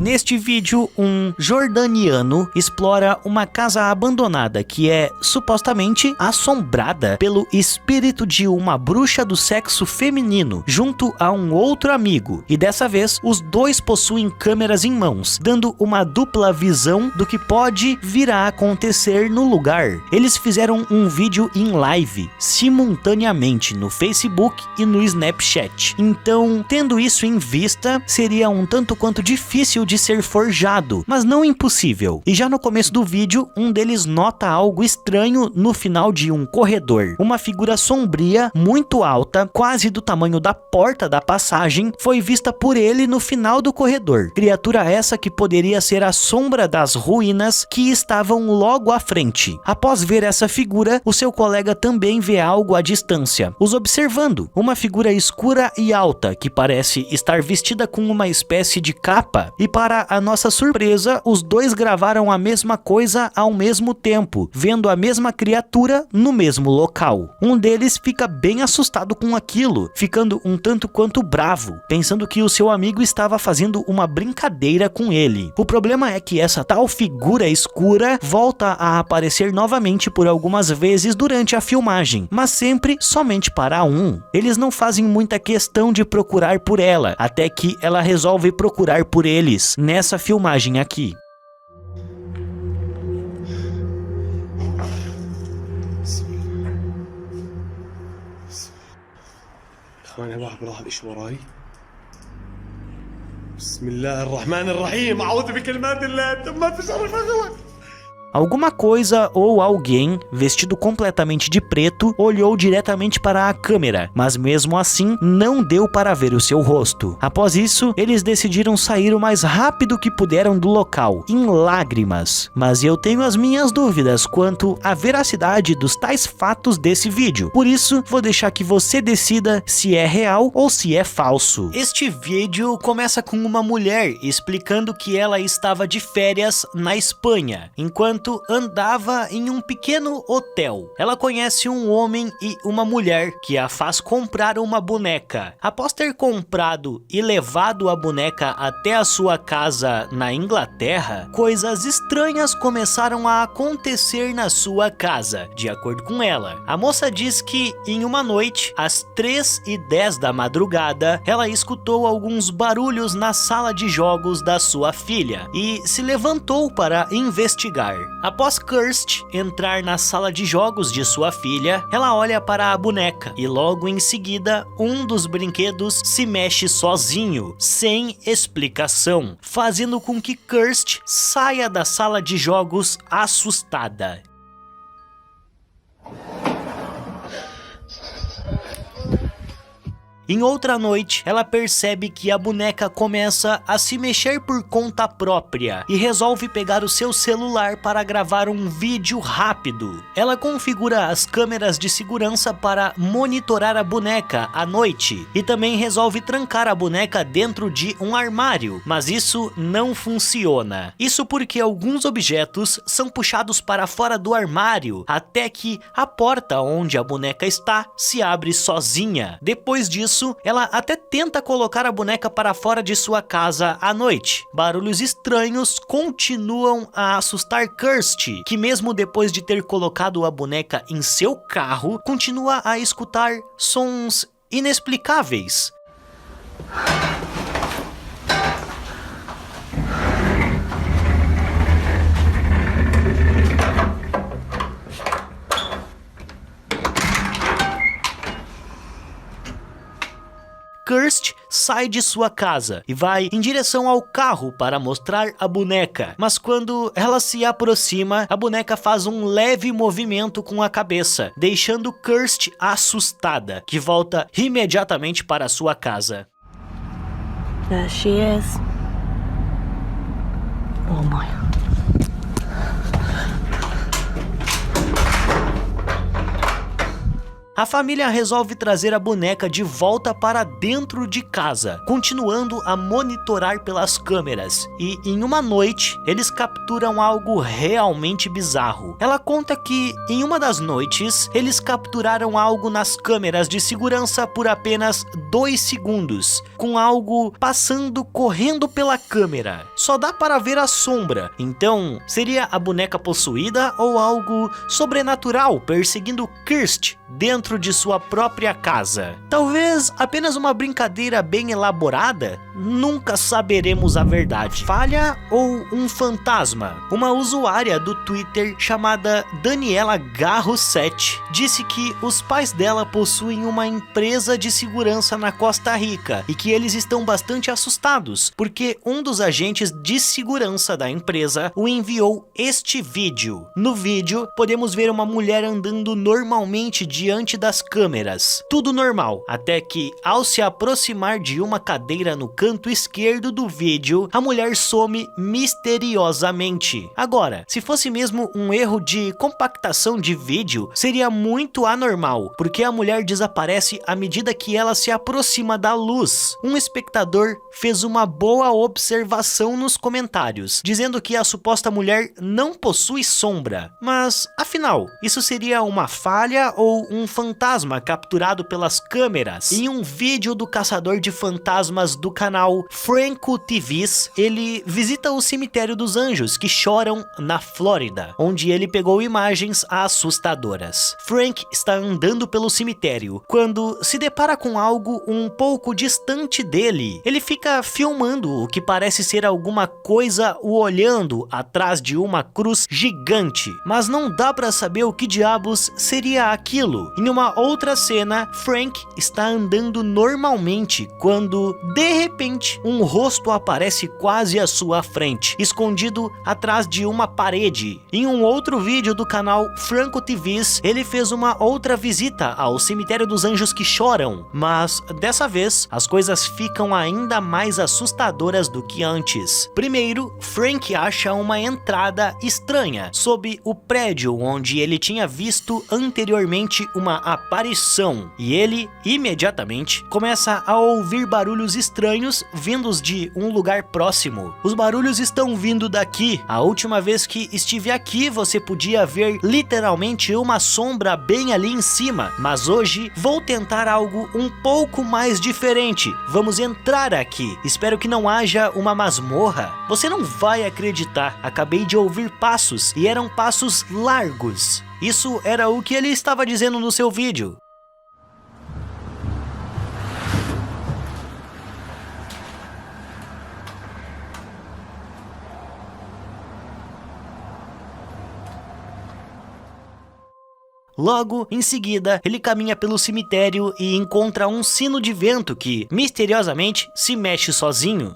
Neste vídeo, um jordaniano explora uma casa abandonada que é supostamente assombrada pelo espírito de uma bruxa do sexo feminino junto a um outro amigo, e dessa vez os dois possuem câmeras em mãos, dando uma dupla visão do que pode vir a acontecer no lugar. Eles fizeram um vídeo em live simultaneamente no Facebook e no Snapchat. Então, tendo isso em vista, seria um tanto quanto difícil de ser forjado, mas não impossível. E já no começo do vídeo, um deles nota algo estranho no final de um corredor. Uma figura sombria, muito alta, quase do tamanho da porta da passagem, foi vista por ele no final do corredor. Criatura essa que poderia ser a sombra das ruínas que estavam logo à frente. Após ver essa figura, o seu colega também vê algo à distância, os observando. Uma figura escura e alta que parece estar vestida com uma espécie de capa, e para a nossa surpresa, os dois gravaram a mesma coisa ao mesmo tempo, vendo a mesma criatura no mesmo local. Um deles fica bem assustado com aquilo, ficando um tanto quanto bravo, pensando que o seu amigo estava fazendo uma brincadeira com ele. O problema é que essa tal figura escura volta a aparecer novamente por algumas vezes durante a filmagem, mas sempre somente para um. Eles não fazem muita questão de procurar por ela, até que ela resolve procurar por eles nessa filmagem aqui. Alguma coisa ou alguém, vestido completamente de preto, olhou diretamente para a câmera, mas mesmo assim não deu para ver o seu rosto. Após isso, eles decidiram sair o mais rápido que puderam do local, em lágrimas. Mas eu tenho as minhas dúvidas quanto à veracidade dos tais fatos desse vídeo. Por isso, vou deixar que você decida se é real ou se é falso. Este vídeo começa com uma mulher explicando que ela estava de férias na Espanha, enquanto andava em um pequeno hotel. Ela conhece um homem e uma mulher que a faz comprar uma boneca. Após ter comprado e levado a boneca até a sua casa na Inglaterra, coisas estranhas começaram a acontecer na sua casa, de acordo com ela. A moça diz que em uma noite, às 3h10 da madrugada, ela escutou alguns barulhos na sala de jogos da sua filha e se levantou para investigar. Após Kirst entrar na sala de jogos de sua filha, ela olha para a boneca e logo em seguida um dos brinquedos se mexe sozinho, sem explicação, fazendo com que Kirst saia da sala de jogos assustada. Em outra noite, ela percebe que a boneca começa a se mexer por conta própria e resolve pegar o seu celular para gravar um vídeo rápido. Ela configura as câmeras de segurança para monitorar a boneca à noite e também resolve trancar a boneca dentro de um armário, mas isso não funciona. Isso porque alguns objetos são puxados para fora do armário até que a porta onde a boneca está se abre sozinha. Depois disso, ela até tenta colocar a boneca para fora de sua casa à noite. Barulhos estranhos continuam a assustar Kirst, que mesmo depois de ter colocado a boneca em seu carro, continua a escutar sons inexplicáveis. Kirst sai de sua casa e vai em direção ao carro para mostrar a boneca, mas quando ela se aproxima, a boneca faz um leve movimento com a cabeça, deixando Kirst assustada, que volta imediatamente para sua casa. There she is. Oh my. a família resolve trazer a boneca de volta para dentro de casa, continuando a monitorar pelas câmeras, e em uma noite eles capturam algo realmente bizarro. Ela conta que em uma das noites eles capturaram algo nas câmeras de segurança por apenas 2 segundos, com algo passando correndo pela câmera. Só dá para ver a sombra, então seria a boneca possuída ou algo sobrenatural perseguindo Kirst dentro de sua própria casa. Talvez apenas uma brincadeira bem elaborada? Nunca saberemos a verdade. Falha ou um fantasma? Uma usuária do Twitter chamada Daniela Garro7 disse que os pais dela possuem uma empresa de segurança na Costa Rica e que eles estão bastante assustados porque um dos agentes de segurança da empresa o enviou este vídeo. No vídeo podemos ver uma mulher andando normalmente diante das câmeras, tudo normal, até que ao se aproximar de uma cadeira no canto esquerdo do vídeo, a mulher some misteriosamente. Agora, se fosse mesmo um erro de compactação de vídeo, seria muito anormal, porque a mulher desaparece à medida que ela se aproxima da luz. Um espectador fez uma boa observação nos comentários, dizendo que a suposta mulher não possui sombra. Mas, afinal, isso seria uma falha ou um fantasma capturado pelas câmeras? Em um vídeo do caçador de fantasmas do canal Franco TVs, ele visita o cemitério dos anjos que choram na Flórida, onde ele pegou imagens assustadoras. Frank está andando pelo cemitério quando se depara com algo um pouco distante dele. Ele fica filmando o que parece ser alguma coisa o olhando atrás de uma cruz gigante, mas não dá para saber o que diabos seria aquilo. Em uma outra cena, Frank está andando normalmente quando, de repente, um rosto aparece quase à sua frente, escondido atrás de uma parede. Em um outro vídeo do canal Franco TVs, ele fez uma outra visita ao cemitério dos anjos que choram, mas dessa vez as coisas ficam ainda mais assustadoras do que antes. Primeiro, Frank acha uma entrada estranha sob o prédio onde ele tinha visto anteriormente uma aparição, e ele imediatamente começa a ouvir barulhos estranhos vindos de um lugar próximo. Os barulhos estão vindo daqui. A última vez que estive aqui você podia ver literalmente uma sombra bem ali em cima, mas hoje vou tentar algo um pouco mais diferente. Vamos entrar aqui. Espero que não haja uma masmorra. Você não vai acreditar, acabei de ouvir passos e eram passos largos. Isso era o que ele estava dizendo no seu vídeo. Logo em seguida, ele caminha pelo cemitério e encontra um sino de vento que, misteriosamente, se mexe sozinho.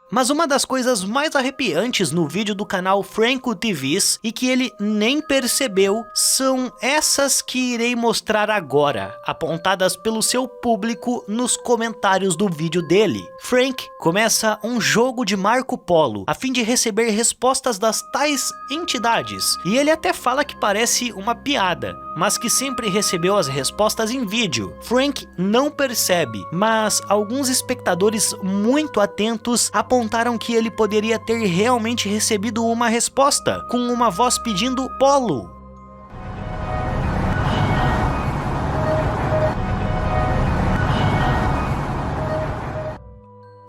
Mas uma das coisas mais arrepiantes no vídeo do canal Franco TVs e que ele nem percebeu são essas que irei mostrar agora, apontadas pelo seu público nos comentários do vídeo dele. Frank começa um jogo de Marco Polo a fim de receber respostas das tais entidades, e ele até fala que parece uma piada, mas que sempre recebeu as respostas em vídeo. Frank não percebe, mas alguns espectadores muito atentos apontaram que ele poderia ter realmente recebido uma resposta, com uma voz pedindo polo.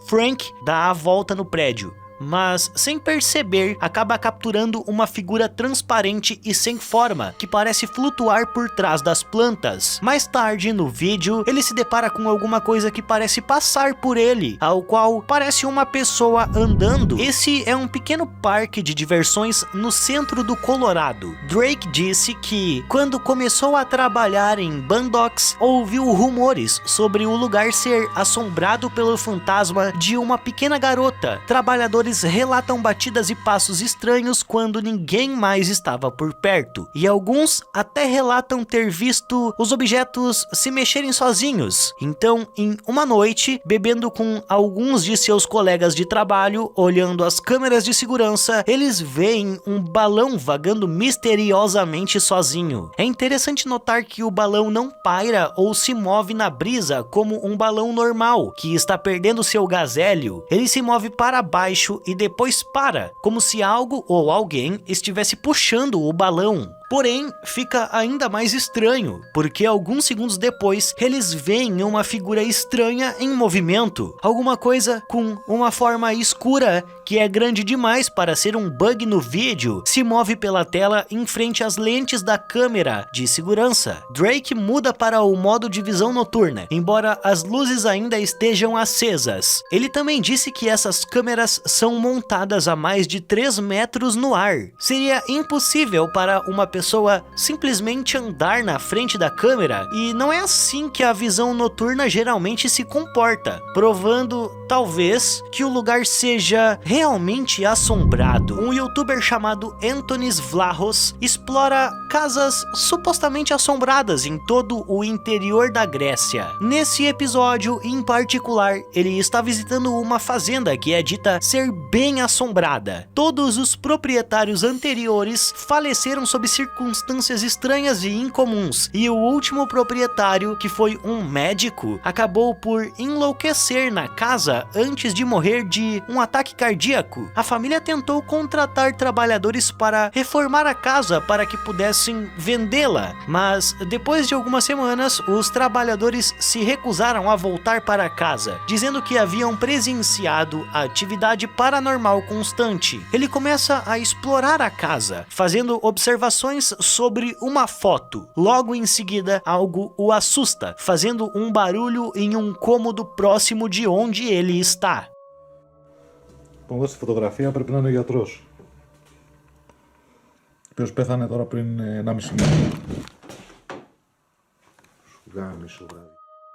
Frank dá a volta no prédio, mas sem perceber acaba capturando uma figura transparente e sem forma que parece flutuar por trás das plantas. Mais tarde no vídeo ele se depara com alguma coisa que parece passar por ele, ao qual parece uma pessoa andando. Esse é um pequeno parque de diversões no centro do Colorado. Drake disse que quando começou a trabalhar em Boondocks ouviu rumores sobre o lugar ser assombrado pelo fantasma de uma pequena garota. Trabalhadores moradores relatam batidas e passos estranhos quando ninguém mais estava por perto, e alguns até relatam ter visto os objetos se mexerem sozinhos. Então, em uma noite, bebendo com alguns de seus colegas de trabalho, olhando as câmeras de segurança, eles veem um balão vagando misteriosamente sozinho. É interessante notar que o balão não paira ou se move na brisa como um balão normal, que está perdendo seu gás hélio. Ele se move para baixo e depois para, como se algo ou alguém estivesse puxando o balão. Porém, fica ainda mais estranho, porque alguns segundos depois, eles veem uma figura estranha em movimento. Alguma coisa com uma forma escura, que é grande demais para ser um bug no vídeo, se move pela tela em frente às lentes da câmera de segurança. Drake muda para o modo de visão noturna, embora as luzes ainda estejam acesas. Ele também disse que essas câmeras são montadas a mais de 3 metros no ar. Seria impossível para uma pessoa simplesmente andar na frente da câmera, e não é assim que a visão noturna geralmente se comporta, provando talvez que o lugar seja realmente assombrado. Um youtuber chamado Antonis Vlahos explora casas supostamente assombradas em todo o interior da Grécia. Nesse episódio em particular, ele está visitando uma fazenda que é dita ser bem assombrada. Todos os proprietários anteriores faleceram sob circunstâncias estranhas e incomuns, e o último proprietário, que foi um médico, acabou por enlouquecer na casa antes de morrer de um ataque cardíaco. A família tentou contratar trabalhadores para reformar a casa para que pudessem vendê-la, mas depois de algumas semanas, os trabalhadores se recusaram a voltar para casa, dizendo que haviam presenciado a atividade paranormal constante. Ele começa a explorar a casa, fazendo observações sobre uma foto. Logo em seguida, algo o assusta, fazendo um barulho em um cômodo próximo de onde ele está. Pongo essa fotografia, πρέπει να είναι ο γιατρός. Ο οποίος πέθανε τώρα πριν 1,5 μήνα. Σου γάμισο βράδυ.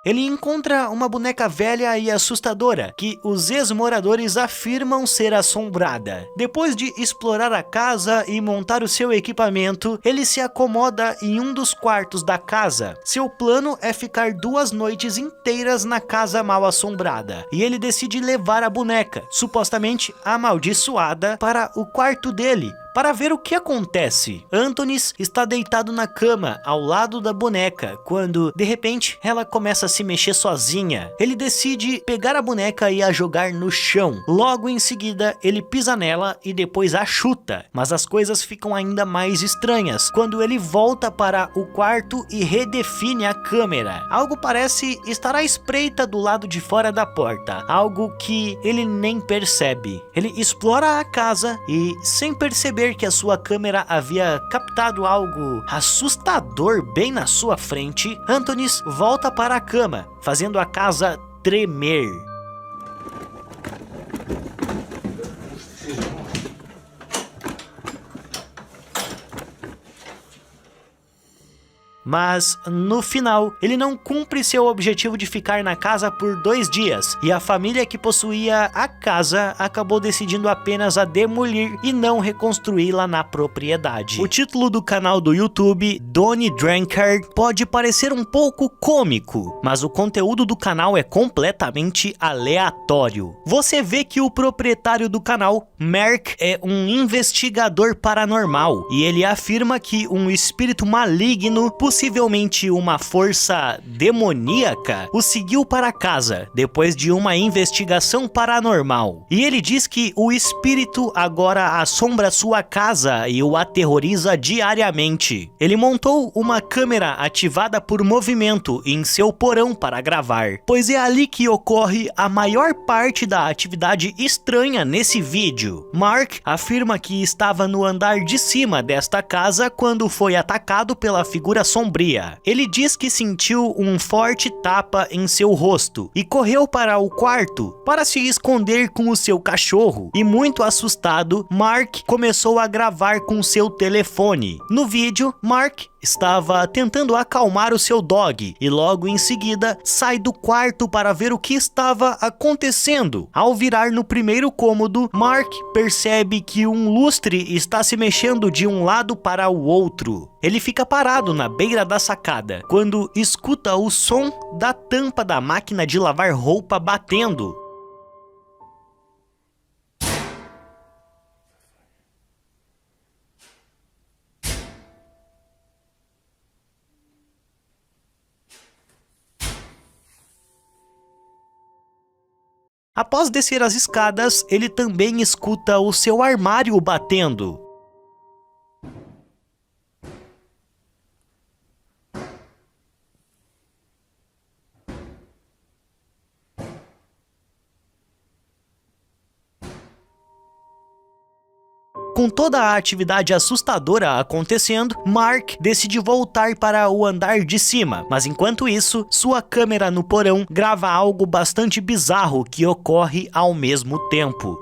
Ele encontra uma boneca velha e assustadora, que os ex-moradores afirmam ser assombrada. Depois de explorar a casa e montar o seu equipamento, ele se acomoda em um dos quartos da casa. Seu plano é ficar 2 noites inteiras na casa mal assombrada, e ele decide levar a boneca, supostamente amaldiçoada, para o quarto dele, para ver o que acontece. Antonis está deitado na cama, ao lado da boneca, quando, de repente, ela começa a se mexer sozinha. Ele decide pegar a boneca e a jogar no chão. Logo em seguida, ele pisa nela e depois a chuta. Mas as coisas ficam ainda mais estranhas quando ele volta para o quarto e redefine a câmera. Algo parece estar à espreita do lado de fora da porta, algo que ele nem percebe. Ele explora a casa e, sem perceber que a sua câmera havia captado algo assustador bem na sua frente, Antonis volta para a cama, fazendo a casa tremer. Mas, no final, ele não cumpre seu objetivo de ficar na casa por 2 dias, e a família que possuía a casa acabou decidindo apenas a demolir e não reconstruí-la na propriedade. O título do canal do YouTube, Donnie Drunkard, pode parecer um pouco cômico, mas o conteúdo do canal é completamente aleatório. Você vê que o proprietário do canal, Mark, é um investigador paranormal, e ele afirma que um espírito maligno, possivelmente uma força demoníaca, o seguiu para casa depois de uma investigação paranormal. E ele diz que o espírito agora assombra sua casa e o aterroriza diariamente. Ele montou uma câmera ativada por movimento em seu porão para gravar, pois é ali que ocorre a maior parte da atividade estranha nesse vídeo. Mark afirma que estava no andar de cima desta casa quando foi atacado pela figura sombria. Ele diz que sentiu um forte tapa em seu rosto e correu para o quarto para se esconder com o seu cachorro, e muito assustado, Mark começou a gravar com seu telefone. No vídeo, Mark estava tentando acalmar o seu dog e logo em seguida sai do quarto para ver o que estava acontecendo. Ao virar no primeiro cômodo, Mark percebe que um lustre está se mexendo de um lado para o outro. Ele fica parado na beira da sacada quando escuta o som da tampa da máquina de lavar roupa batendo. Após descer as escadas, ele também escuta o seu armário batendo. Com toda a atividade assustadora acontecendo, Mark decide voltar para o andar de cima, mas enquanto isso, sua câmera no porão grava algo bastante bizarro que ocorre ao mesmo tempo.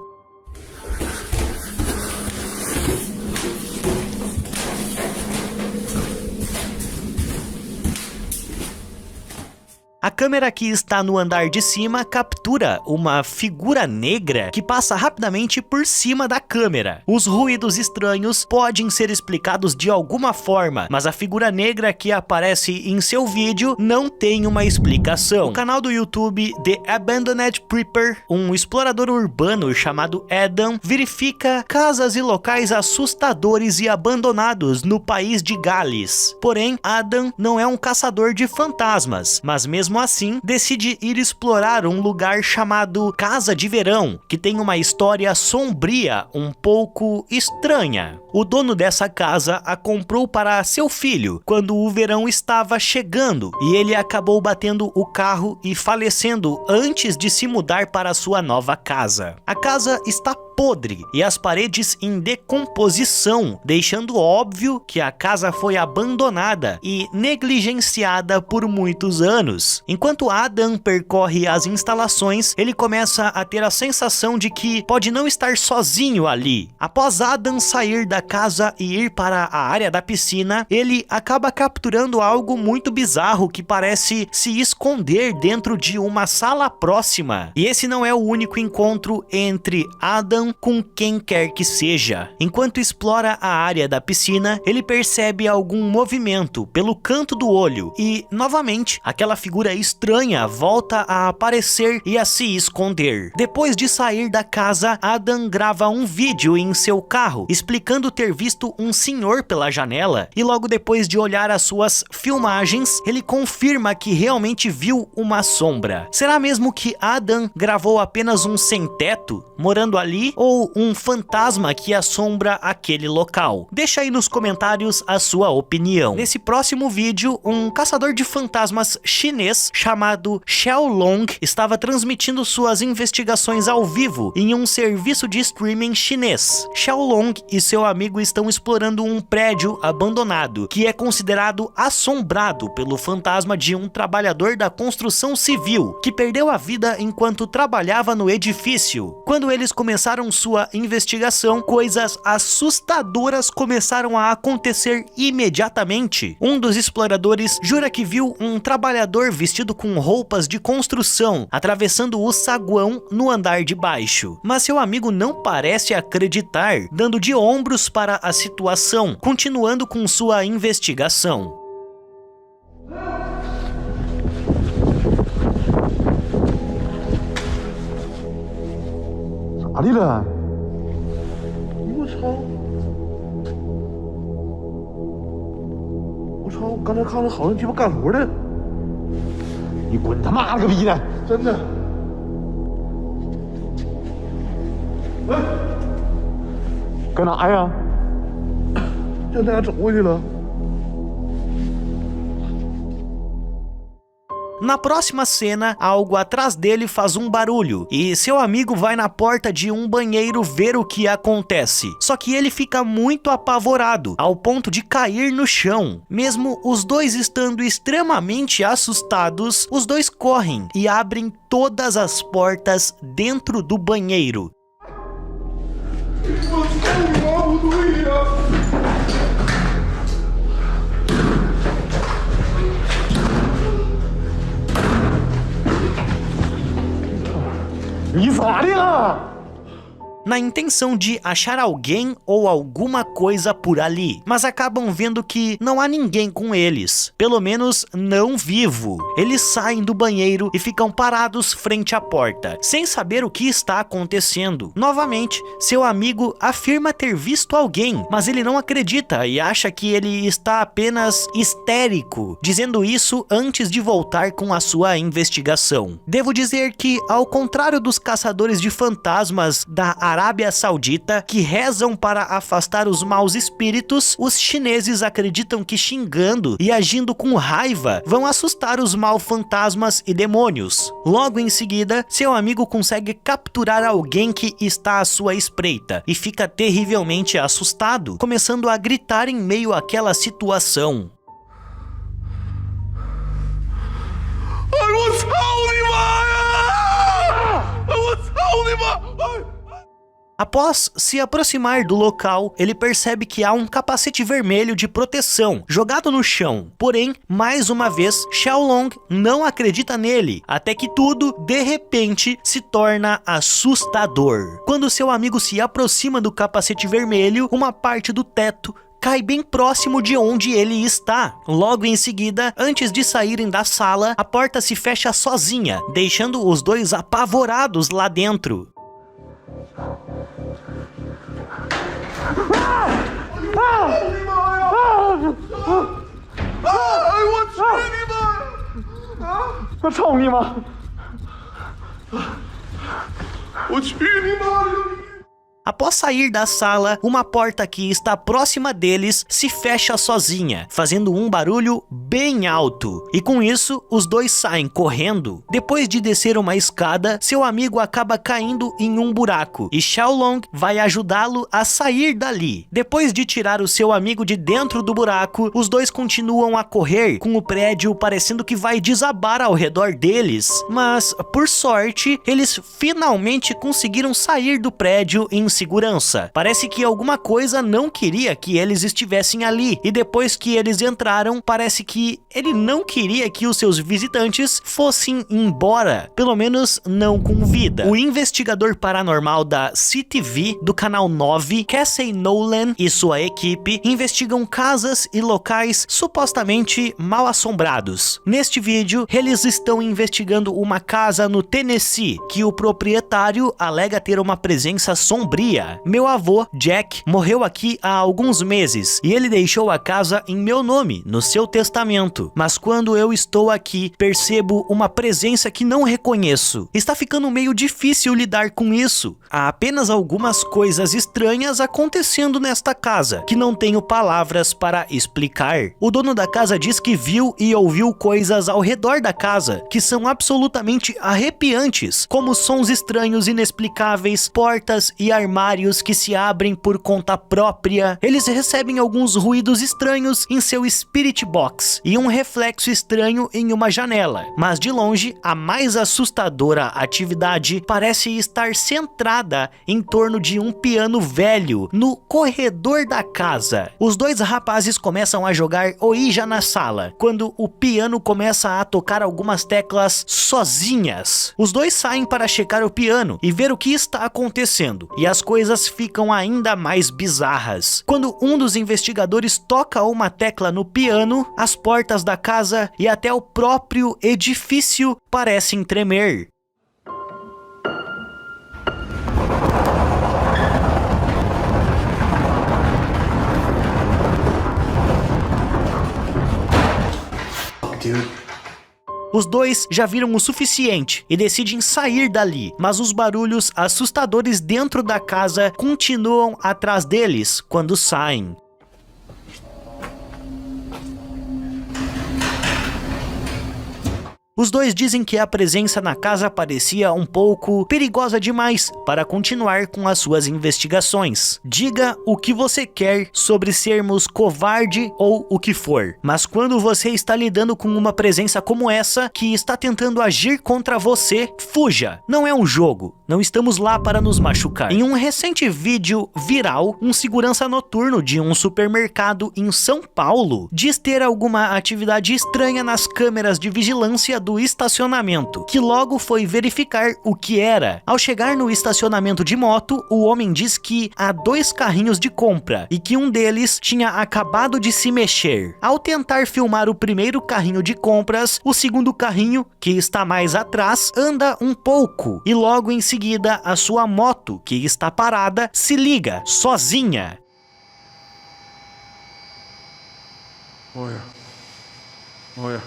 A câmera que está no andar de cima captura uma figura negra que passa rapidamente por cima da câmera. Os ruídos estranhos podem ser explicados de alguma forma, mas a figura negra que aparece em seu vídeo não tem uma explicação. O canal do YouTube The Abandoned Prepper, um explorador urbano chamado Adam, verifica casas e locais assustadores e abandonados no país de Gales. Porém, Adam não é um caçador de fantasmas, mas mesmo assim, decide ir explorar um lugar chamado Casa de Verão, que tem uma história sombria um pouco estranha. O dono dessa casa a comprou para seu filho quando o verão estava chegando e ele acabou batendo o carro e falecendo antes de se mudar para sua nova casa. A casa está podre e as paredes em decomposição, deixando óbvio que a casa foi abandonada e negligenciada por muitos anos. Enquanto Adam percorre as instalações, ele começa a ter a sensação de que pode não estar sozinho ali. Após Adam sair da casa e ir para a área da piscina, ele acaba capturando algo muito bizarro que parece se esconder dentro de uma sala próxima. E esse não é o único encontro entre Adam com quem quer que seja. Enquanto explora a área da piscina, ele percebe algum movimento pelo canto do olho e, novamente, aquela figura estranha volta a aparecer e a se esconder. Depois de sair da casa, Adam grava um vídeo em seu carro, explicando ter visto um senhor pela janela e logo depois de olhar as suas filmagens, ele confirma que realmente viu uma sombra. Será mesmo que Adam gravou apenas um sem-teto morando ali ou um fantasma que assombra aquele local? Deixa aí nos comentários a sua opinião. Nesse próximo vídeo, um caçador de fantasmas chinês chamado Xiaolong estava transmitindo suas investigações ao vivo em um serviço de streaming chinês. Xiaolong e seu amigo estão explorando um prédio abandonado que é considerado assombrado pelo fantasma de um trabalhador da construção civil que perdeu a vida enquanto trabalhava no edifício. Quando eles começaram sua investigação, coisas assustadoras começaram a acontecer imediatamente. Um dos exploradores jura que viu um trabalhador vestido com roupas de construção atravessando o saguão no andar de baixo. Mas seu amigo não parece acreditar, dando de ombros para a situação, continuando com sua investigação. 아니라. 我操！我操！刚才看着好像鸡巴干活的。你滚他妈了个逼的！真的。哎，干啥呀？让大家走过去了。 Na próxima cena, algo atrás dele faz um barulho e seu amigo vai na porta de um banheiro ver o que acontece. Só que ele fica muito apavorado, ao ponto de cair no chão. Mesmo os dois estando extremamente assustados, os dois correm e abrem todas as portas dentro do banheiro. na intenção de achar alguém ou alguma coisa por ali, mas acabam vendo que não há ninguém com eles, pelo menos não vivo. Eles saem do banheiro e ficam parados frente à porta, sem saber o que está acontecendo. Novamente, seu amigo afirma ter visto alguém, mas ele não acredita e acha que ele está apenas histérico, dizendo isso antes de voltar com a sua investigação. Devo dizer que, ao contrário dos caçadores de fantasmas da Arábia Saudita, que rezam para afastar os maus espíritos, os chineses acreditam que xingando e agindo com raiva vão assustar os maus fantasmas e demônios. Logo em seguida, seu amigo consegue capturar alguém que está à sua espreita e fica terrivelmente assustado, começando a gritar em meio àquela situação. Após se aproximar do local, ele percebe que há um capacete vermelho de proteção jogado no chão. Porém, mais uma vez, Xiaolong não acredita nele, até que tudo, de repente, se torna assustador. Quando seu amigo se aproxima do capacete vermelho, uma parte do teto cai bem próximo de onde ele está. Logo em seguida, antes de saírem da sala, a porta se fecha sozinha, deixando os dois apavorados lá dentro. Após sair da sala, uma porta que está próxima deles se fecha sozinha, fazendo um barulho bem alto. E com isso, os dois saem correndo. Depois de descer uma escada, seu amigo acaba caindo em um buraco e Xiaolong vai ajudá-lo a sair dali. Depois de tirar o seu amigo de dentro do buraco, os dois continuam a correr, com o prédio parecendo que vai desabar ao redor deles. Mas, por sorte, eles finalmente conseguiram sair do prédio em segurança. Parece que alguma coisa não queria que eles estivessem ali, e depois que eles entraram, parece que ele não queria que os seus visitantes fossem embora, pelo menos não com vida. O investigador paranormal da CTV do canal 9, Casey Nolan, e sua equipe investigam casas e locais supostamente mal assombrados. Neste vídeo, eles estão investigando uma casa no Tennessee, que o proprietário alega ter uma presença sombria. Meu avô, Jack, morreu aqui há alguns meses e ele deixou a casa em meu nome, no seu testamento. Mas quando eu estou aqui, percebo uma presença que não reconheço. Está ficando meio difícil lidar com isso. Há apenas algumas coisas estranhas acontecendo nesta casa, que não tenho palavras para explicar. O dono da casa diz que viu e ouviu coisas ao redor da casa, que são absolutamente arrepiantes, como sons estranhos inexplicáveis, portas e armários que se abrem por conta própria. Eles recebem alguns ruídos estranhos em seu Spirit Box e um reflexo estranho em uma janela. Mas de longe, a mais assustadora atividade parece estar centrada em torno de um piano velho no corredor da casa. Os dois rapazes começam a jogar Ouija na sala, quando o piano começa a tocar algumas teclas sozinhas. Os dois saem para checar o piano e ver o que está acontecendo, e as coisas ficam ainda mais bizarras. Quando um dos investigadores toca uma tecla no piano, as portas da casa e até o próprio edifício parecem tremer. Os dois já viram o suficiente e decidem sair dali, mas os barulhos assustadores dentro da casa continuam atrás deles quando saem. Os dois dizem que a presença na casa parecia um pouco perigosa demais para continuar com as suas investigações. Diga o que você quer sobre sermos covarde ou o que for, mas quando você está lidando com uma presença como essa, que está tentando agir contra você, fuja. Não é um jogo, Não estamos lá para nos machucar. Em um recente vídeo viral, um segurança noturno de um supermercado em São Paulo diz ter alguma atividade estranha nas câmeras de vigilância do estacionamento, que logo foi verificar o que era. Ao chegar no estacionamento de moto, o homem diz que há 2 carrinhos de compra e que um deles tinha acabado de se mexer. Ao tentar filmar o primeiro carrinho de compras, o segundo carrinho, que está mais atrás, anda um pouco e logo em seguida a sua moto, que está parada, se liga sozinha. Olha. Olha.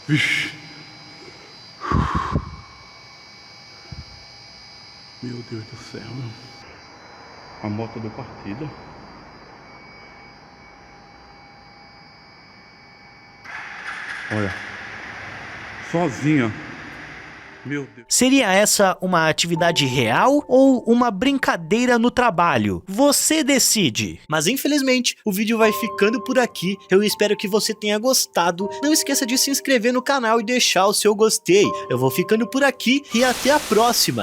Vixe. Meu Deus do céu. A moto deu partida. Olha. Sozinha. Meu Deus. Seria essa uma atividade real ou uma brincadeira no trabalho? Você decide. Mas infelizmente o vídeo vai ficando por aqui. Eu espero que você tenha gostado. Não esqueça de se inscrever no canal e deixar o seu gostei. Eu vou ficando por aqui e até a próxima.